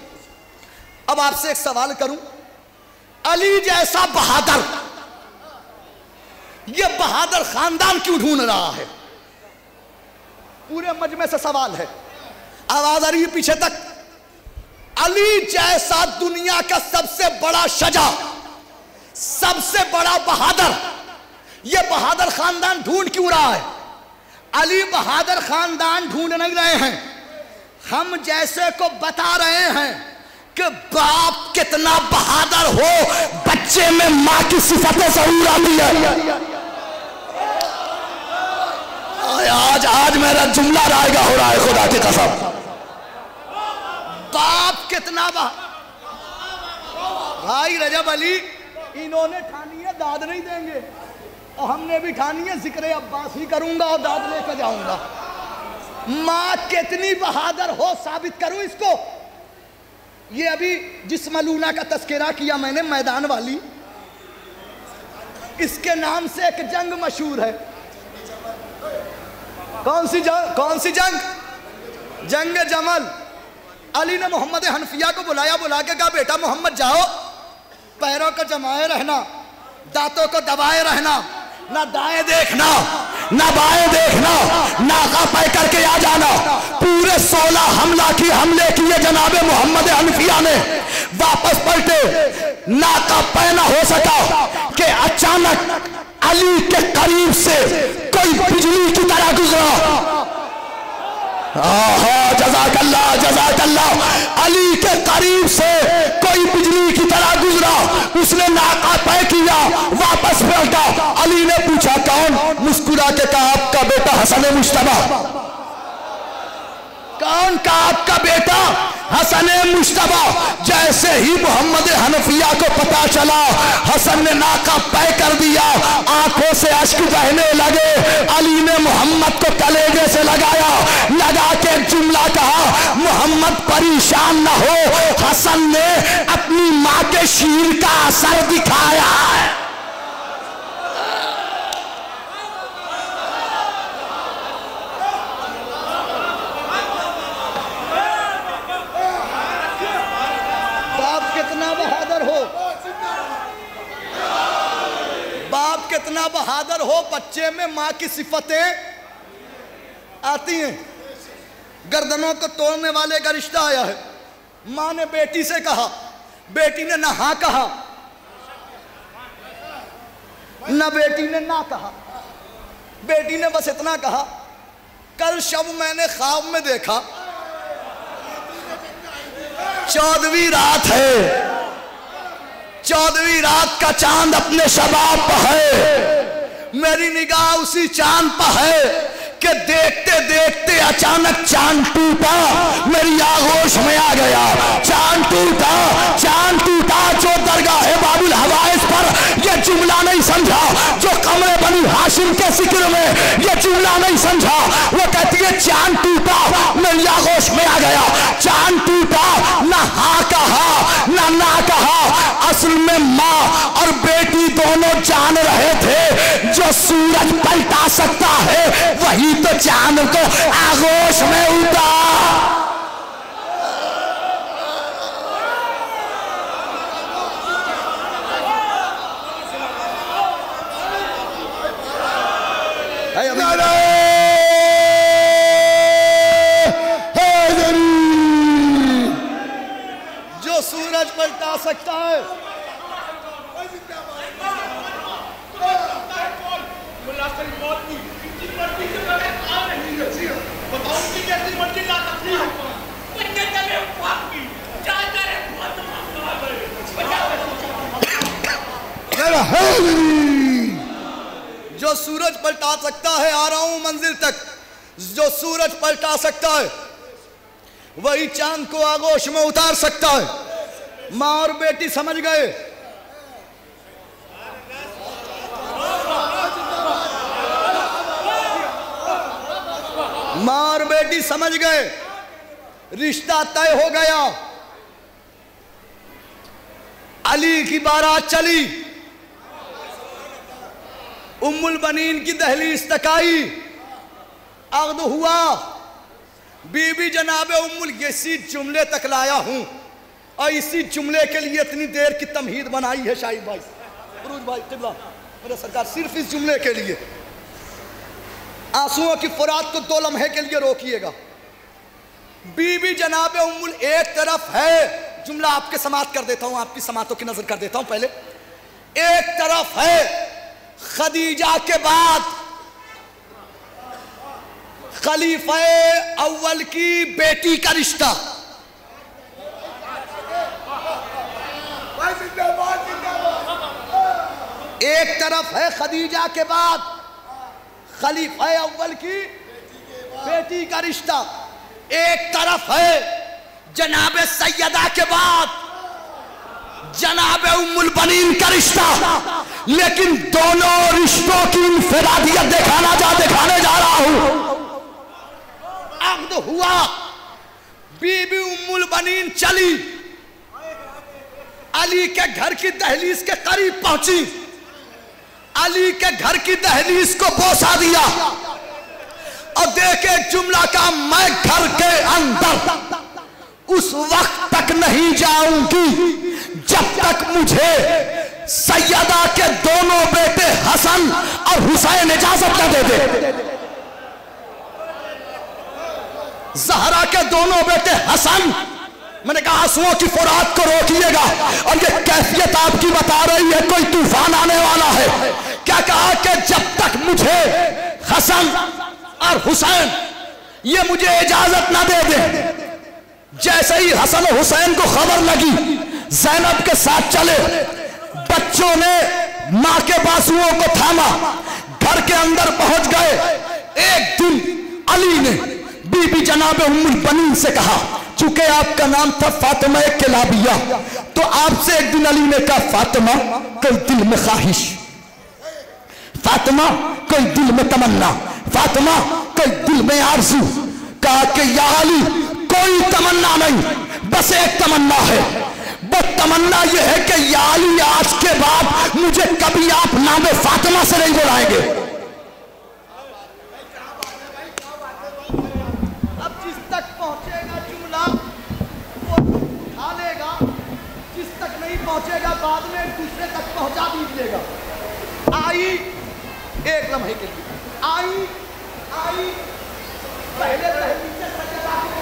S2: अब आपसे एक सवाल करूं, अली जैसा बहादुर ये बहादुर खानदान क्यों ढूंढ रहा है? पूरे मजमे से सवाल है, आवाज आ रही है पीछे तक। अली जैसा दुनिया का सबसे बड़ा शजा, सबसे बड़ा बहादुर, ये बहादुर खानदान ढूंढ क्यों रहा है? अली बहादुर खानदान ढूंढ नहीं रहे हैं, हम जैसे को बता रहे हैं कि बाप कितना बहादुर हो, बच्चे में मां की सिफतें जरूर आती है। आज मेरा जुमला रायगा हो रहा है खुदा की कसम। बाप कितना भाई रजब अली इन्होंने ठानी है दाद नहीं देंगे, और हमने भी ठानी है जिक्र अब्बास ही करूंगा और दाद लेकर जाऊंगा। मां कितनी बहादुर हो साबित करूं इसको। ये अभी जिस मलूना का तस्करा किया मैंने मैदान वाली, इसके नाम से एक जंग मशहूर है। कौन सी जंग? जंग जमल। अली ने मोहम्मद हनफिया को बुलाया, बुला के कहा बेटा मोहम्मद जाओ, पैरों को जमाए रहना, दांतों को दबाए रहना, ना दाएं देखना ना बाएं देखना, नाका पै करके आ जाना। पूरे 16 हमले किए जनाबे मोहम्मद हनफिया ने, वापस पलटे, नाका पै ना हो सका कि अचानक अली के करीब से कोई बिजली की तरह गुजरा। जज़ाकल्लाह जज़ाकल्लाह। अली के करीब से कोई बिजली की तरह गुजरा, उसने नाका तय किया, वापस पलटा। अली ने पूछा कौन? मुस्कुरा के कहा आपका बेटा हसन मुश्तबा। कौन? का आपका बेटा हसन मुश्तबा। जैसे ही मोहम्मद हनफिया को पता चला, हसन ने नाका तय कर दिया, आंखों से अश्क बहने लगे। अली ने मोहम्मद को कलेजे से लगाया, लगा के जुमला कहा मोहम्मद परेशान ना हो, हसन ने अपनी मां के शीर का असर दिखाया है। बाप कितना जितना बहादुर हो, बच्चे में माँ की सिफतें आती हैं। गर्दनों को तोड़ने वाले का रिश्ता आया है। माँ ने बेटी से कहा, बेटी ने ना हाँ कहा, ना बेटी ने ना कहा। बेटी ने बस इतना कहा, कल शब मैंने ख्वाब में देखा, 14वीं रात है, 14वीं रात का चांद अपने शबाब पर है। मेरी निगाह उसी चांद पर है कि देखते देखते अचानक चांद टूटा, मेरी आगोश में आ गया। चांद टूटा, चांद टूटा, जो दरगाह बाबुल हवाइस पर यह जुमला नहीं समझा, जो कमरे बनी हाशिम के जिक्र में यह जुमला नहीं समझा, वो कहती है चांद टूटा, मेरी आगोश में आ गया। चांद टूटा, ना हाँ कहा ना कहा। असल में माँ और बेटी दोनों जान रहे थे जो सूरज पलटा सकता है वही तो चांद को आगोश में उतार। जो सूरज पलटा सकता है। जो सूरज पलटा सकता है, आ रहा हूं मंजिल तक, जो सूरज पलटा सकता है वही चांद को आगोश में उतार सकता है। माँ और बेटी समझ गए। माँ और बेटी समझ गए, रिश्ता तय हो गया। अली की बारात चली, उम्मुल बनीन की दहलीज तक आई, अक़्द हुआ। बीबी जनाबे उम्मुल, इसी जुमले तक लाया हूं और इसी जुमले के लिए इतनी देर की तमहीद बनाई है शाहिद भाई, फरूज भाई, किबला मेरे सरकार, सिर्फ इस जुमले के लिए। आंसुओं की फुरात को 2 लम्हे के लिए रोकिएगा। बीबी जनाबे उम्मुल एक तरफ है, जुमला आपके समात कर देता हूं, आपकी समातों की नजर कर देता हूं पहले। एक तरफ है खदीजा के बाद खलीफा अव्वल की बेटी का रिश्ता, एक तरफ है खदीजा के बाद खलीफा अव्वल की बेटी का रिश्ता, एक तरफ है जनाबे सैयदा के बाद जनाबे उम्मुल बनीन का रिश्ता। लेकिन दोनों रिश्तों की इंफरादियत दिखाने जा रहा हूं। अक़्द हुआ, बीबी उम्मुल बनीन चली, अली के घर की दहलीज के करीब पहुंची, अली के घर की दहलीज को बोसा दिया और देखे जुमला का, मैं घर के अंदर उस वक्त तक नहीं जाऊंगी जब तक मुझे सैयदा के दोनों बेटे हसन और हुसैन इजाजत न दे दे। ज़हरा के दोनों बेटे हसन, मैंने कहा आंसुओं की फुरात को रोकिएगा, और ये कैफियत आपकी बता रही है कोई तूफान आने वाला है। क्या कहा कि जब तक मुझे हसन और हुसैन ये मुझे इजाजत ना दे दे। जैसे ही हसन और हुसैन को खबर लगी, ज़ैनब के साथ चले, बच्चों ने मां के बाजुओं को थामा, घर के अंदर पहुंच गए। एक दिन अली ने बीबी जनाबे उम्मुल बनीन से कहा, चूंकि आपका नाम था फातिमा किलाबिया, तो आपसे एक दिन अली ने कहा, फातिमा कोई दिल में ख्वाहिश, फातिमा कोई दिल में तमन्ना, फातिमा कोई दिल में आरज़ू। कहा कि या अली कोई तमन्ना नहीं, बस एक तमन्ना है। वो तमन्ना यह है कि या अली आज के बाद मुझे कभी आप नाम फातिमा से नहीं बुलाएंगे। अब जिस तक पहुंचेगा जुमला वो उठा लेगा, जिस तक नहीं पहुंचेगा बाद में दूसरे तक पहुंचा दीजिएगा। आई एक लम्हे के लिए आई आई पहले दहलीज से सजदा की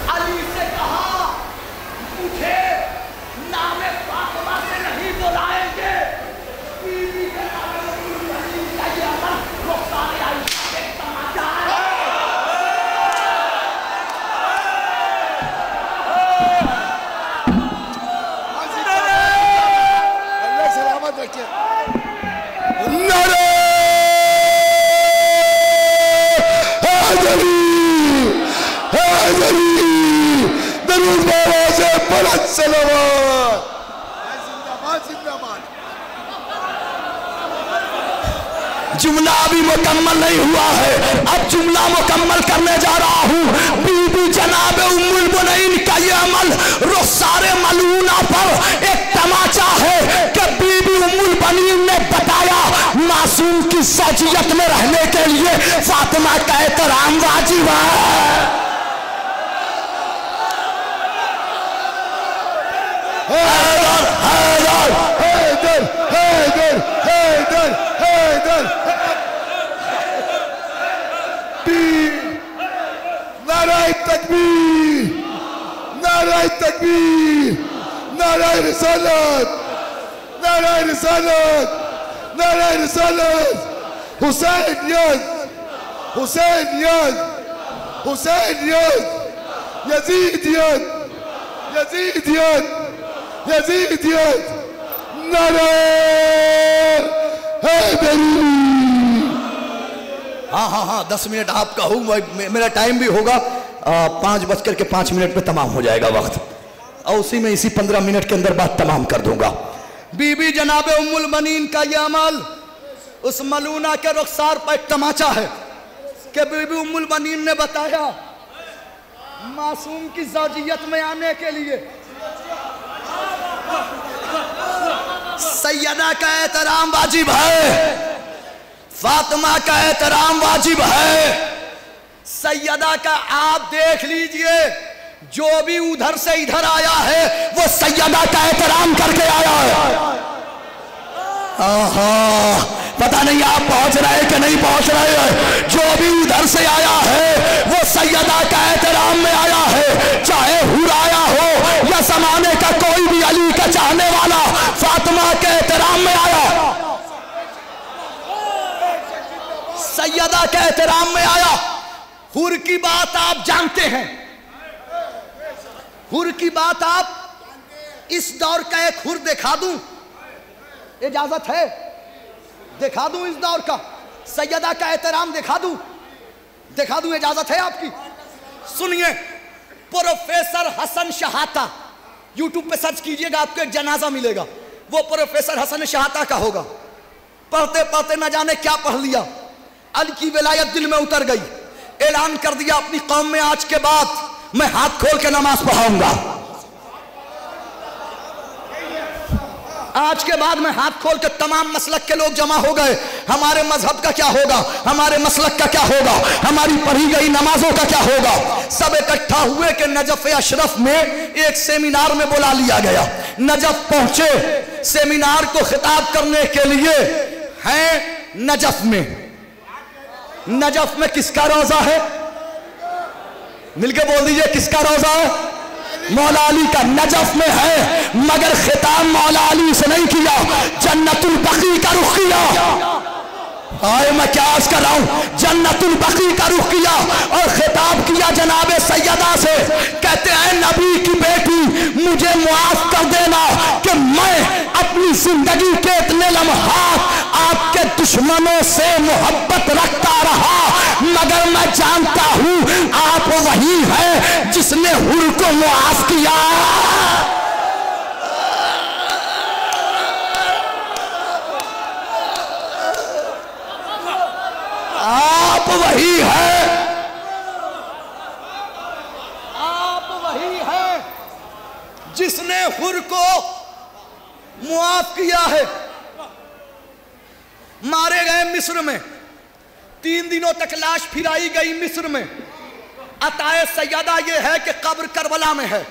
S2: अली से कहा मुझे नामे फातिमा से नहीं बुलाएंगे, बीवी के सलामत रखिए। नारे दरूद बाबा से बड़ा सलावत। जिंदाबाद जिंदाबाद। जुमला अभी मुकम्मल नहीं हुआ है, अब जुमला मुकम्मल करने जा रहा हूँ। बीबी जनाब उम्मुल बुनैन का ये अमल रुखसारे मलूना पर एक तमाचा है कि बीबी उम्मुल बुनैन ने बताया मासूम की सजियत में रहने के लिए फातिमा का एहतराम वाजिब है। हैदर हैदर हैदर हैदर हैदर हैदर नाराए तकबीर नाराए तकबीर नाराए रिसालत नाराए रिसालत नाराए रिसालत। हुसैन यद हुसैन यद हुसैन यद यजीद यद यजीद यद यजीद यद नाराए हैदरी। हाँ हाँ हाँ 10 मिनट आपका हूँ, मेरा टाइम भी होगा 5:05 पे तमाम हो जाएगा वक्त, और उसी में इसी 15 मिनट के अंदर बात तमाम कर दूंगा। बीबी जनाब उम्मुल बनीन का यह अमल उस मलूना के रुखसार पर एक तमाचा है कि बीबी उम्मुल बनीन ने बताया मासूम की ज़ौजियत में आने के लिए सैयदा का एहतराम वाजिब है, फातिमा का एहतराम वाजिब है। सैयदा का आप देख लीजिए, जो भी उधर से इधर आया है वो सैयदा का एहतराम करके आया है। पता नहीं आप पहुंच रहे कि नहीं पहुंच रहे हैं। जो भी उधर से आया है वो सैयदा का एहतराम में आया है, चाहे हुर आया हो या जमाने का कोई भी अली का चाहने वाला फातिमा के एहतराम में आया, सैयदा के एहतराम में आया। हुर की बात आप जानते हैं, हुर की बात आप इस दौर का एक हुर दिखा दूं, इजाजत है? दिखा दूं इस दौर का सैयदा का एहतराम दिखा दूं इजाजत है आपकी? सुनिए, प्रोफेसर हसन शहाता, यूट्यूब पे सर्च कीजिएगा आपको एक जनाजा मिलेगा, वो प्रोफेसर हसन शहाता का होगा। पढ़ते पढ़ते न जाने क्या पढ़ लिया, अली की विलायत दिल में उतर गई, ऐलान कर दिया अपनी कौम में आज के बाद मैं हाथ खोल के नमाज पढ़ाऊंगा, आज के बाद मैं हाथ खोल के। तमाम मसलक के लोग जमा हो गए, हमारे मजहब का क्या होगा, हमारे मसलक का क्या होगा, हमारी पढ़ी गई नमाजों का क्या होगा। सब इकट्ठा हुए कि नजफ अशरफ में एक सेमिनार में बुला लिया गया। नजफ पहुंचे, सेमिनार को खिताब करने के लिए हैं नजफ में। नजफ में किसका रोजा है? मिलके बोल दीजिए किसका रोजा है? मौला अली का। नजफ में है, मगर खिताब मौला अली से नहीं किया, जन्नतुल बकी का रुख किया। आए मैं क्या अर्ज कर रहा हूं, जन्नतुल बकी का रुख किया और खिताब किया जनाबे सैयदा से। कहते हैं नबी की बेटी मुझे मुआफ कर देना कि मैं अपनी जिंदगी के इतने लम्हात आपके दुश्मनों से मोहब्बत रखता रहा, मगर मैं जानता हूं आप वही हैं जिसने हुर को मुआफ किया। आप वही है, आप वही है जिसने हुर को मुआफ किया है। मारे गए मिस्र में, 3 दिनों तक लाश फिराई गई मिस्र में। अताए सैयदा ये है कि कब्र करबला में है।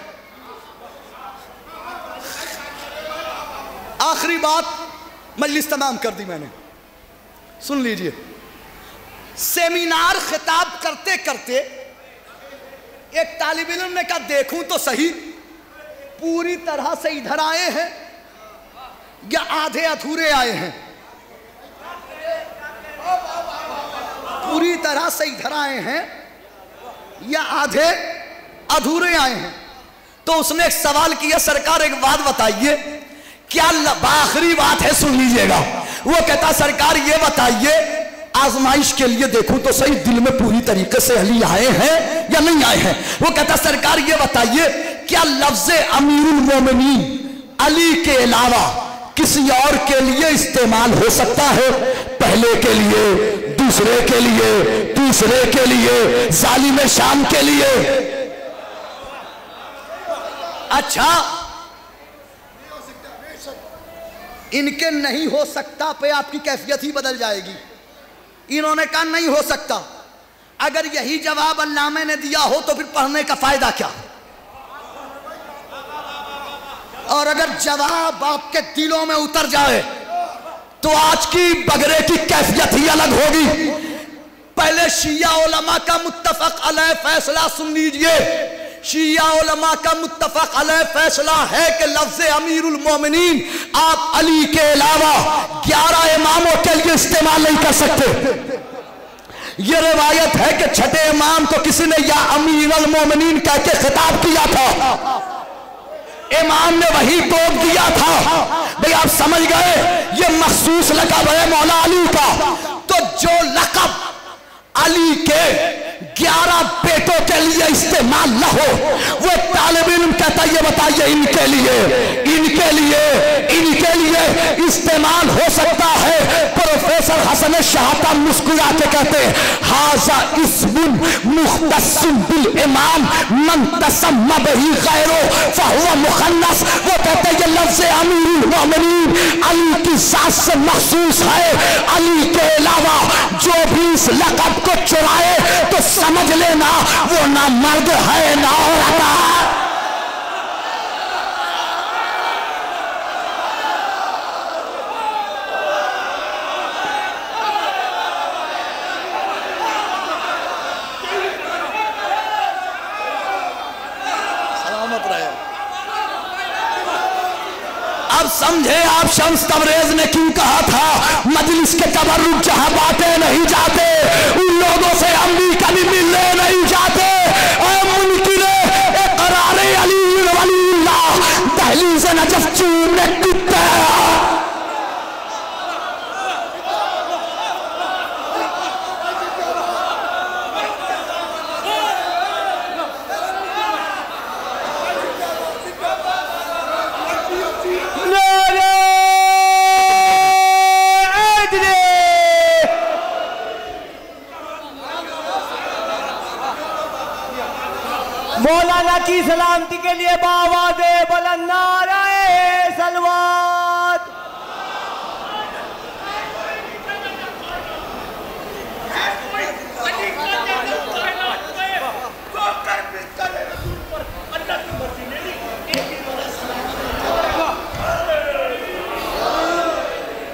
S2: आखिरी बात, मजलिस तमाम कर दी मैंने, सुन लीजिए। सेमिनार खिताब करते करते एक तालिब इल्म ने कहा देखूं तो सही, पूरी तरह से इधर आए हैं या आधे अधूरे आए हैं? पूरी तरह से इधर आए हैं या आधे अधूरे आए हैं? तो उसने एक सवाल किया, सरकार एक बात बताइए, क्या आखिरी बात है, सुन लीजिएगा। वो कहता सरकार ये बताइए, आजमाइश के लिए देखूं तो सही, दिल में पूरी तरीके से अली आए हैं या नहीं आए हैं? वो कहता सरकार ये बताइए, क्या लफ्ज अमीरुल मोमिनीन अली के अलावा किसी और के लिए इस्तेमाल हो सकता है? पहले के लिए, दूसरे के लिए, तीसरे के लिए, जालिम शाम के लिए। अच्छा, इनके नहीं हो सकता पे आपकी कैफियत ही बदल जाएगी। इन्होंने कहा नहीं हो सकता। अगर यही जवाब अल्लामा ने दिया हो तो फिर पढ़ने का फायदा क्या? और अगर जवाब आपके दिलों में उतर जाए तो आज की बगरे की कैफियत ही अलग होगी। पहले शिया उलमा का मुत्तफक अलैह फैसला सुन लीजिए। शिया उलमा का मुत्तफक अलैह फैसला है कि लफ्ज अमीरुल मोमिनीन आप अली के अलावा 11 इमामों के लिए इस्तेमाल नहीं कर सकते। यह रिवायत है कि छठे इमाम को किसी ने या अमीरुल मोमिनीन कह के खिताब किया था, इमाम ने वही टोक दिया था। भाई आप समझ गए, ये मखसूस लक़ब है मौला अली का। तो जो लक़ब अली के 11 बेटों के लिए इस्तेमाल न हो, वो तालिब इल्म कहता ये बताइए इनके लिए, इनके लिए, इनके लिए इस्तेमाल हो सकता है। प्रोफेसर हसन शाहता मुस्कुरा के कहते हैं हाजा इस्मुन मुख्तस्सुन बिल इमाम मन तसम्मा बिही गैरो फहुवा मुखन्नस। वो कहते हैं ये लफ्ज़ अमीरुल मोमिनीन अली की ज़ात से मखसूस है। अली के अलावा जो भी इस लक़ब को चुराए तो समझ लेना वो ना मर्द है ना औरत है। सलामत रहे। अब समझे आप शम्स तबरेज ने क्यों कहा था मजलिस के तबर्रुक जहां बातें नहीं जाते उन लोगों से हम भी कभी मिलने नहीं जाते। मुनकिरे इक़रारे अली वलील्लाह दहलीज़ नजफ चूमने कुत्ते।
S3: मौलाना की सलामती के लिए बावादे बुलंद नारे सलवात।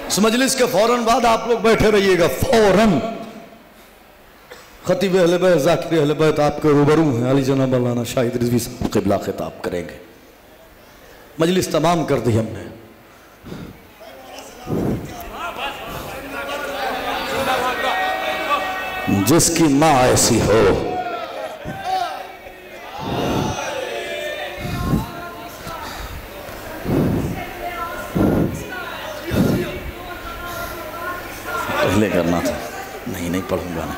S2: इस मजलिस के फौरन बाद आप लोग बैठे रहिएगा। फौरन खतीब अहले बैत ज़ाकिर अहले बैत आपके रूबरू हैं, अली जनाब मौलाना शाहिद रिजवी साहब क़िबला खिताब करेंगे। मजलिस तमाम कर दी हमने। जिसकी माँ ऐसी हो पहले करना था, नहीं पढ़ूंगा ना।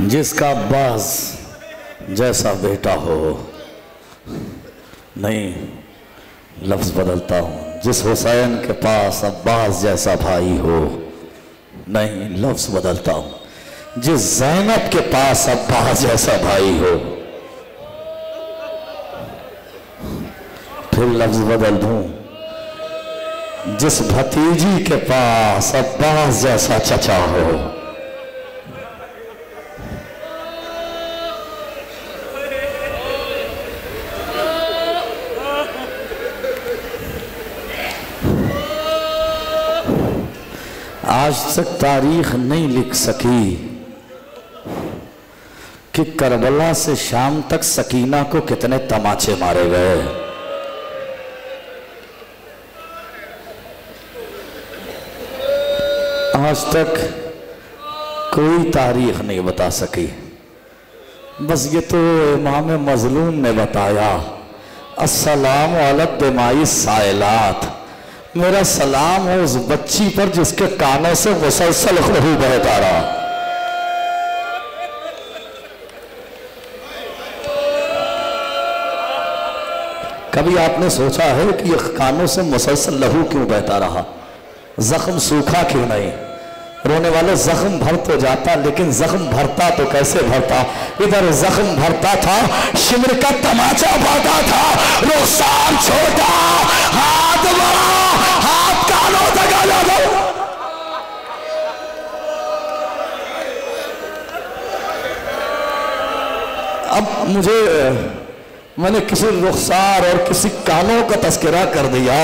S2: जिसका अब्बास जैसा बेटा हो, नहीं लफ्ज़ बदलता हूँ, जिस हुसैन के पास अब्बास जैसा भाई हो,
S1: नहीं, लफ्ज बदलता हूं। जिस ज़ैनब के पास अब्बास जैसा भाई हो, फिर लफ्ज बदल दूं, जिस भतीजी के पास अब्बास जैसा चचा हो। आज तक तारीख नहीं लिख सकी कि करबला से शाम तक सकीना को कितने तमाचे मारे गए। आज तक कोई तारीख नहीं बता सकी। बस ये तो इमाम मजलूम ने बताया, अस्सलाम अला दिमाई साइलात, मेरा सलाम हो उस बच्ची पर जिसके कानों से मुसलसल खून बहता रहा। कभी आपने सोचा है कि ये कानों से मुसलसल लहू क्यों बहता रहा? जख्म सूखा क्यों नहीं? रोने वाले जख्म भर तो जाता, लेकिन जख्म भरता तो कैसे भरता? इधर जख्म भरता था, शिमर का तमाचा पाता था, रुखसार छोटा, हाथ बड़ा, हाथ कानों तक आ जाता। अब मैंने किसी रुखसार और किसी कानों का तस्करा कर दिया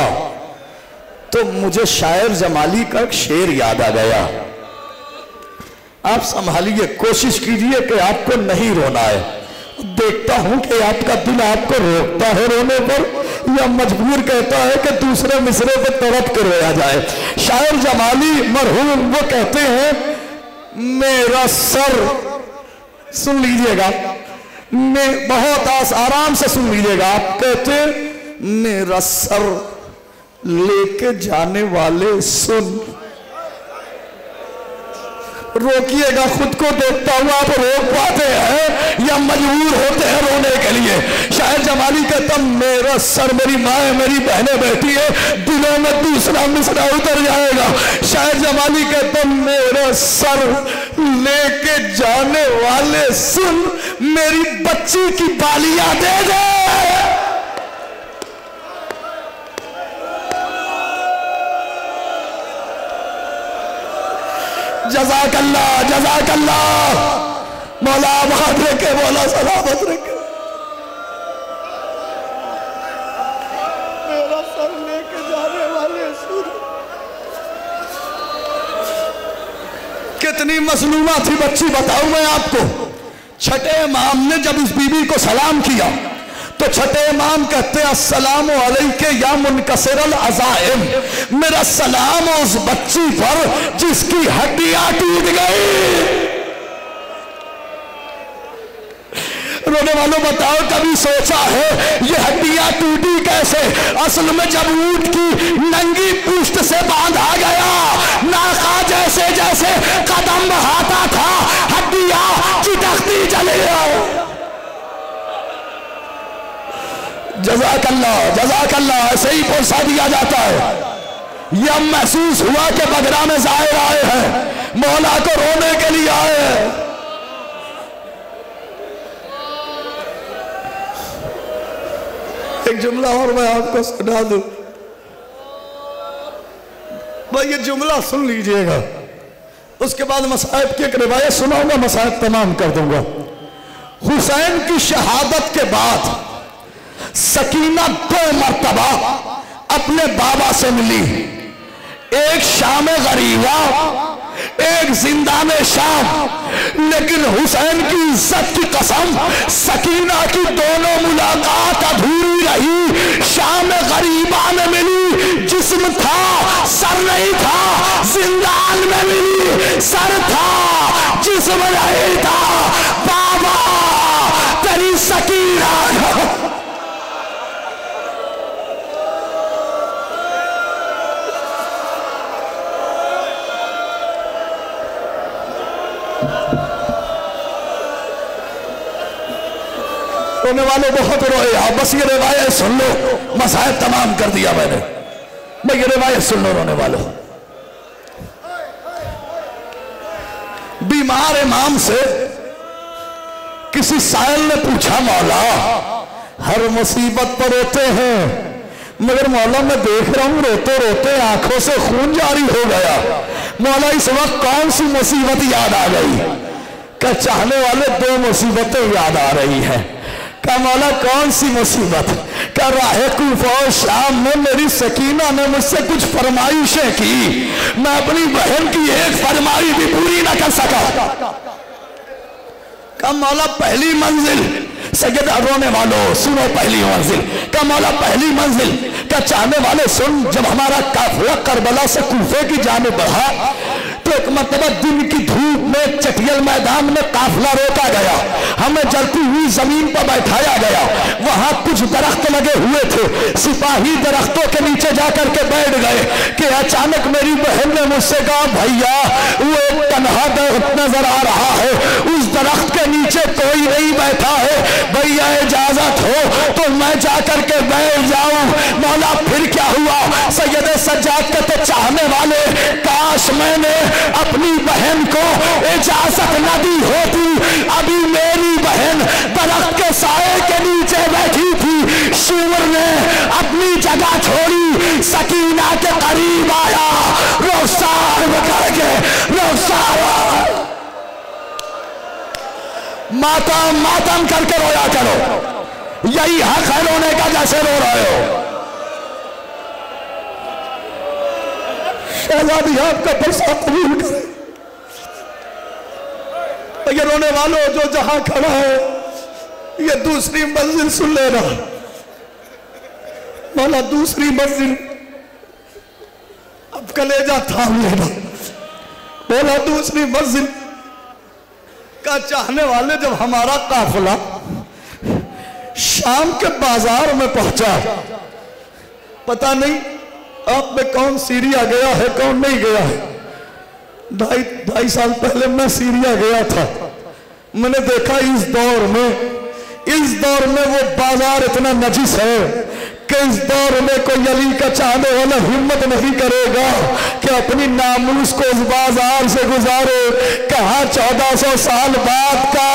S1: तो मुझे शायर जमाली का एक शेर याद आ गया। आप संभालिए, कोशिश कीजिए कि आपको नहीं रोना है। देखता हूं कि आपका दिल आपको रोकता है रोने पर, या मजबूर कहता है कि दूसरे मिसरे पर तड़प कर रोया जाए। शायर जमाली मरहूम वो कहते हैं, मेरा सर, सुन लीजिएगा, मैं बहुत आराम से सुन लीजिएगा। आप कहते हैं, मेरा सर लेके जाने वाले सुन। रोकिएगा, खुद को देखता हुआ आप रोक पाते हैं या मजबूर होते हैं रोने के लिए? शायर जमाली कहता, मेरा सर, मेरी माँ मेरी बहनें बैठी है, दिलों में दूसरा मिसरा उतर जाएगा। शायर जमाली कहता, मेरा सर लेके जाने वाले सुन, मेरी बच्ची की बालियां दे दे। जज़ाकल्लाह, जज़ाकल्लाह, मौला आबाद रखे, मौला सलामत रखे। मेरा सर लेके जाने वाले सुन। कितनी मजलूमा थी बच्ची, बताऊं मैं आपको। छठे इमाम ने जब इस बीबी को सलाम किया तो छठे इमाम कहते हैं, अस्सलामु अलैके या मुनकसिरल अज़ाइम, मेरा सलाम उस बच्ची पर जिसकी हड्डियां टूट गई। रोने वालों बताओ, कभी सोचा है ये हड्डियां टूटी कैसे? असल में जब ऊंट की नंगी पुष्ट से बांधा गया, नाका जैसे जैसे कदम बढ़ाता था, हड्डियां चिटकती चली गई। जज़ाकल्लाह, जज़ाकल्लाह, ऐसे ही पहुंचा दिया जाता है। यह महसूस हुआ कि बगरा में ज़ाहिर आए हैं, मौला को रोने के लिए आए हैं। एक जुमला और मैं आपको सुना दूं, भाई ये जुमला सुन लीजिएगा, उसके बाद मसाइब की एक रिवायत सुनाऊंगा, मसाइब तमाम कर दूंगा। हुसैन की शहादत के बाद सकीना 2 मरतबा अपने बाबा से मिली, एक शाम गरीबा, एक जिंदान शाम। लेकिन हुसैन की इज्जत की कसम, सकीना की दोनों मुलाकात अधूरी रही। शाम गरीबा में मिली, जिस्म था सर नहीं था, जिंदान में मिली, सर था जिस्म नहीं था। बाबा तेरी सकीना रोने वाले बहुत रोए। आप बस ये रिवायत सुन लो, मसाइब तमाम कर दिया मैंने। मैं ये रिवायत सुन लो रोने वालों।
S2: बीमार इमाम से किसी साइल ने पूछा, मौला हर मुसीबत पर रोते हैं, मगर मौला मैं देख रहा हूं रोते रोते आंखों से खून जारी हो गया, मौला इस वक्त कौन सी मुसीबत याद आ गई? क्या चाहने वाले दो मुसीबतें याद आ रही है। क्या मौला कौन सी मुसीबत? क्या राह कूफा और शाम में मेरी सकीना ने मुझसे कुछ फरमाइशें की, मैं अपनी बहन की एक फरमाइश भी पूरी ना कर सका। क्या मौला पहली मंजिल सैयद रोने वालों सुनो, पहली मंजिल का मौला पहली मंजिल का चाहने वाले सुन, जब हमारा काफिला करबला से कूफे की जाने बढ़ा तो एक मरतबा दिन की धूप में चटियल मैदान में काफिला रोका गया, हमें जलती हुई जमीन पर बैठाया गया, वहां कुछ दरख्त लगे हुए थे, सिपाही दरख्तों के नीचे जाकर के बैठ गए कि अचानक मेरी बहन ने मुझसे कहा, भैया वो एक तन्हा दरख्त नजर आ रहा है, उस दरख्त के नीचे कोई नहीं बैठा है, भैया इजाजत हो तो मैं जाकर के बैठ जाऊं। मौला फिर क्या हुआ? सैयद सज्जाद कहते, चाहने वाले काश मैंने अपनी बहन को इजाजत न दी होती, अभी मेरी बहन दरख्त के साए के नीचे बैठी थी, शिवर ने अपनी जगह छोड़ी, सकीना के करीब आया, रुखसार करके रुखसार मातम करके रोया करो, यही हक है रोने का जैसे रो रहे हो। शहजादी आपका पैसा कबूल करे। ये रोने वालों जो जहां खड़ा है, ये दूसरी मंजिल सुन लेना, मौला दूसरी मंजिल अब कलेजा थाम लेना, मौला दूसरी मंजिल का चाहने वाले जब हमारा काफिला शाम के बाजार में पहुंचा, पता नहीं आप में कौन सीरिया गया है कौन नहीं गया है। ढाई साल पहले मैं सीरिया गया था, मैंने देखा इस दौर में वो बाजार इतना नजिस है कि इस दौर में कोई अली का चाहने वाला हिम्मत नहीं करेगा कि अपनी नामूस को उस बाजार से गुजारे। कहाँ 1400 साल बाद का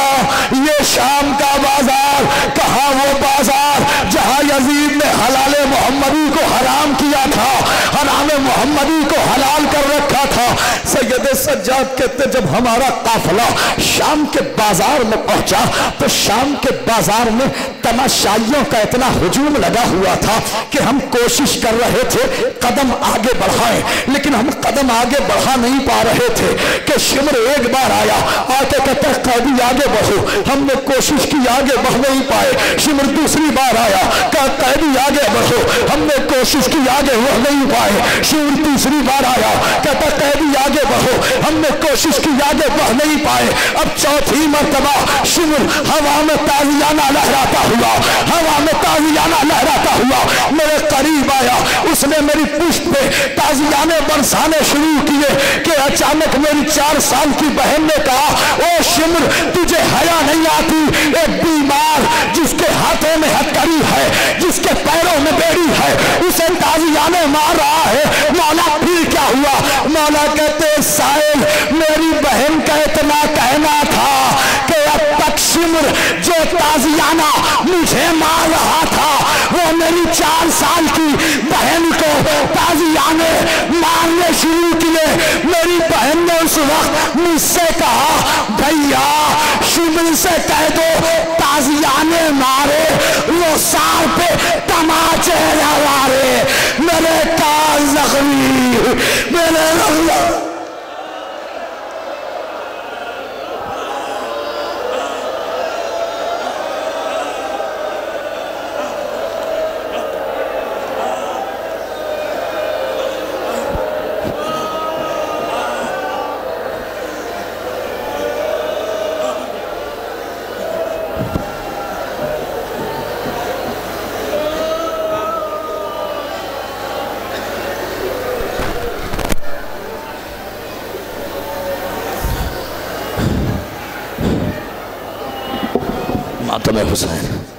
S2: ये शाम का बाजार, कहाँ वो बाजार जहाँ यजीद ने हलाले मोहम्मदी को हराम किया था, हराम मोहम्मदी को हलाल कर रखा था। सैयद सज्जाद कहते जब हमारा काफिला शाम के बाजार में पहुंचा तो शाम के बाजार में तमाशाइयों का इतना हुजूम लगा हुआ था कि हम कोशिश कर रहे थे कदम आगे बढ़ाएं, लेकिन हम कदम आगे बढ़ा नहीं पा रहे थे कि शिमर एक बार आया, आके कहते कैदी आगे बढ़ो, हमने कोशिश की आगे बढ़ नहीं पाए। शिमर दूसरी बार आया, कहा कैदी आगे बढ़ो, हमने कोशिश की आगे बढ़ नहीं पाए। शिमर तीसरी बार आया, कहता कैदी आगे बढ़ो, हमने कोशिश की आगे बढ़ नहीं पाए। अब चौथी मर्तबा शिमर हवा में ताजियाना लहराता हुआ, हवा में ताजियाना लहराता हुआ मेरे करीब आया, उसने मेरी पुष्ट पे ताजियाने बरसाने शुरू किए कि अचानक मेरी 4 साल की बहन ने कहा, ओ शिमर तुझे हया नहीं आती, एक बीमार जिसके हाथों में हथकड़ी है, जिसके पैरों में बेड़ी है, उसे ताजियाने मार रहा है। मौला फिर क्या हुआ? मौला कहते साहिल मेरी बहन का इतना कहना था कि अब तक शिमर जो ताजियाना मुझे मार रहा था वो मेरी 4 साल की बहन को ताजियाने मारने शुरू किए। मेरी बहन ने उस वक्त मुझसे कहा, भैया शिमर से कह दो ताजियाने मारे, वो सार पे तमाचे लगा मेरे कान जख्मी, मेरे मातम हुसैन।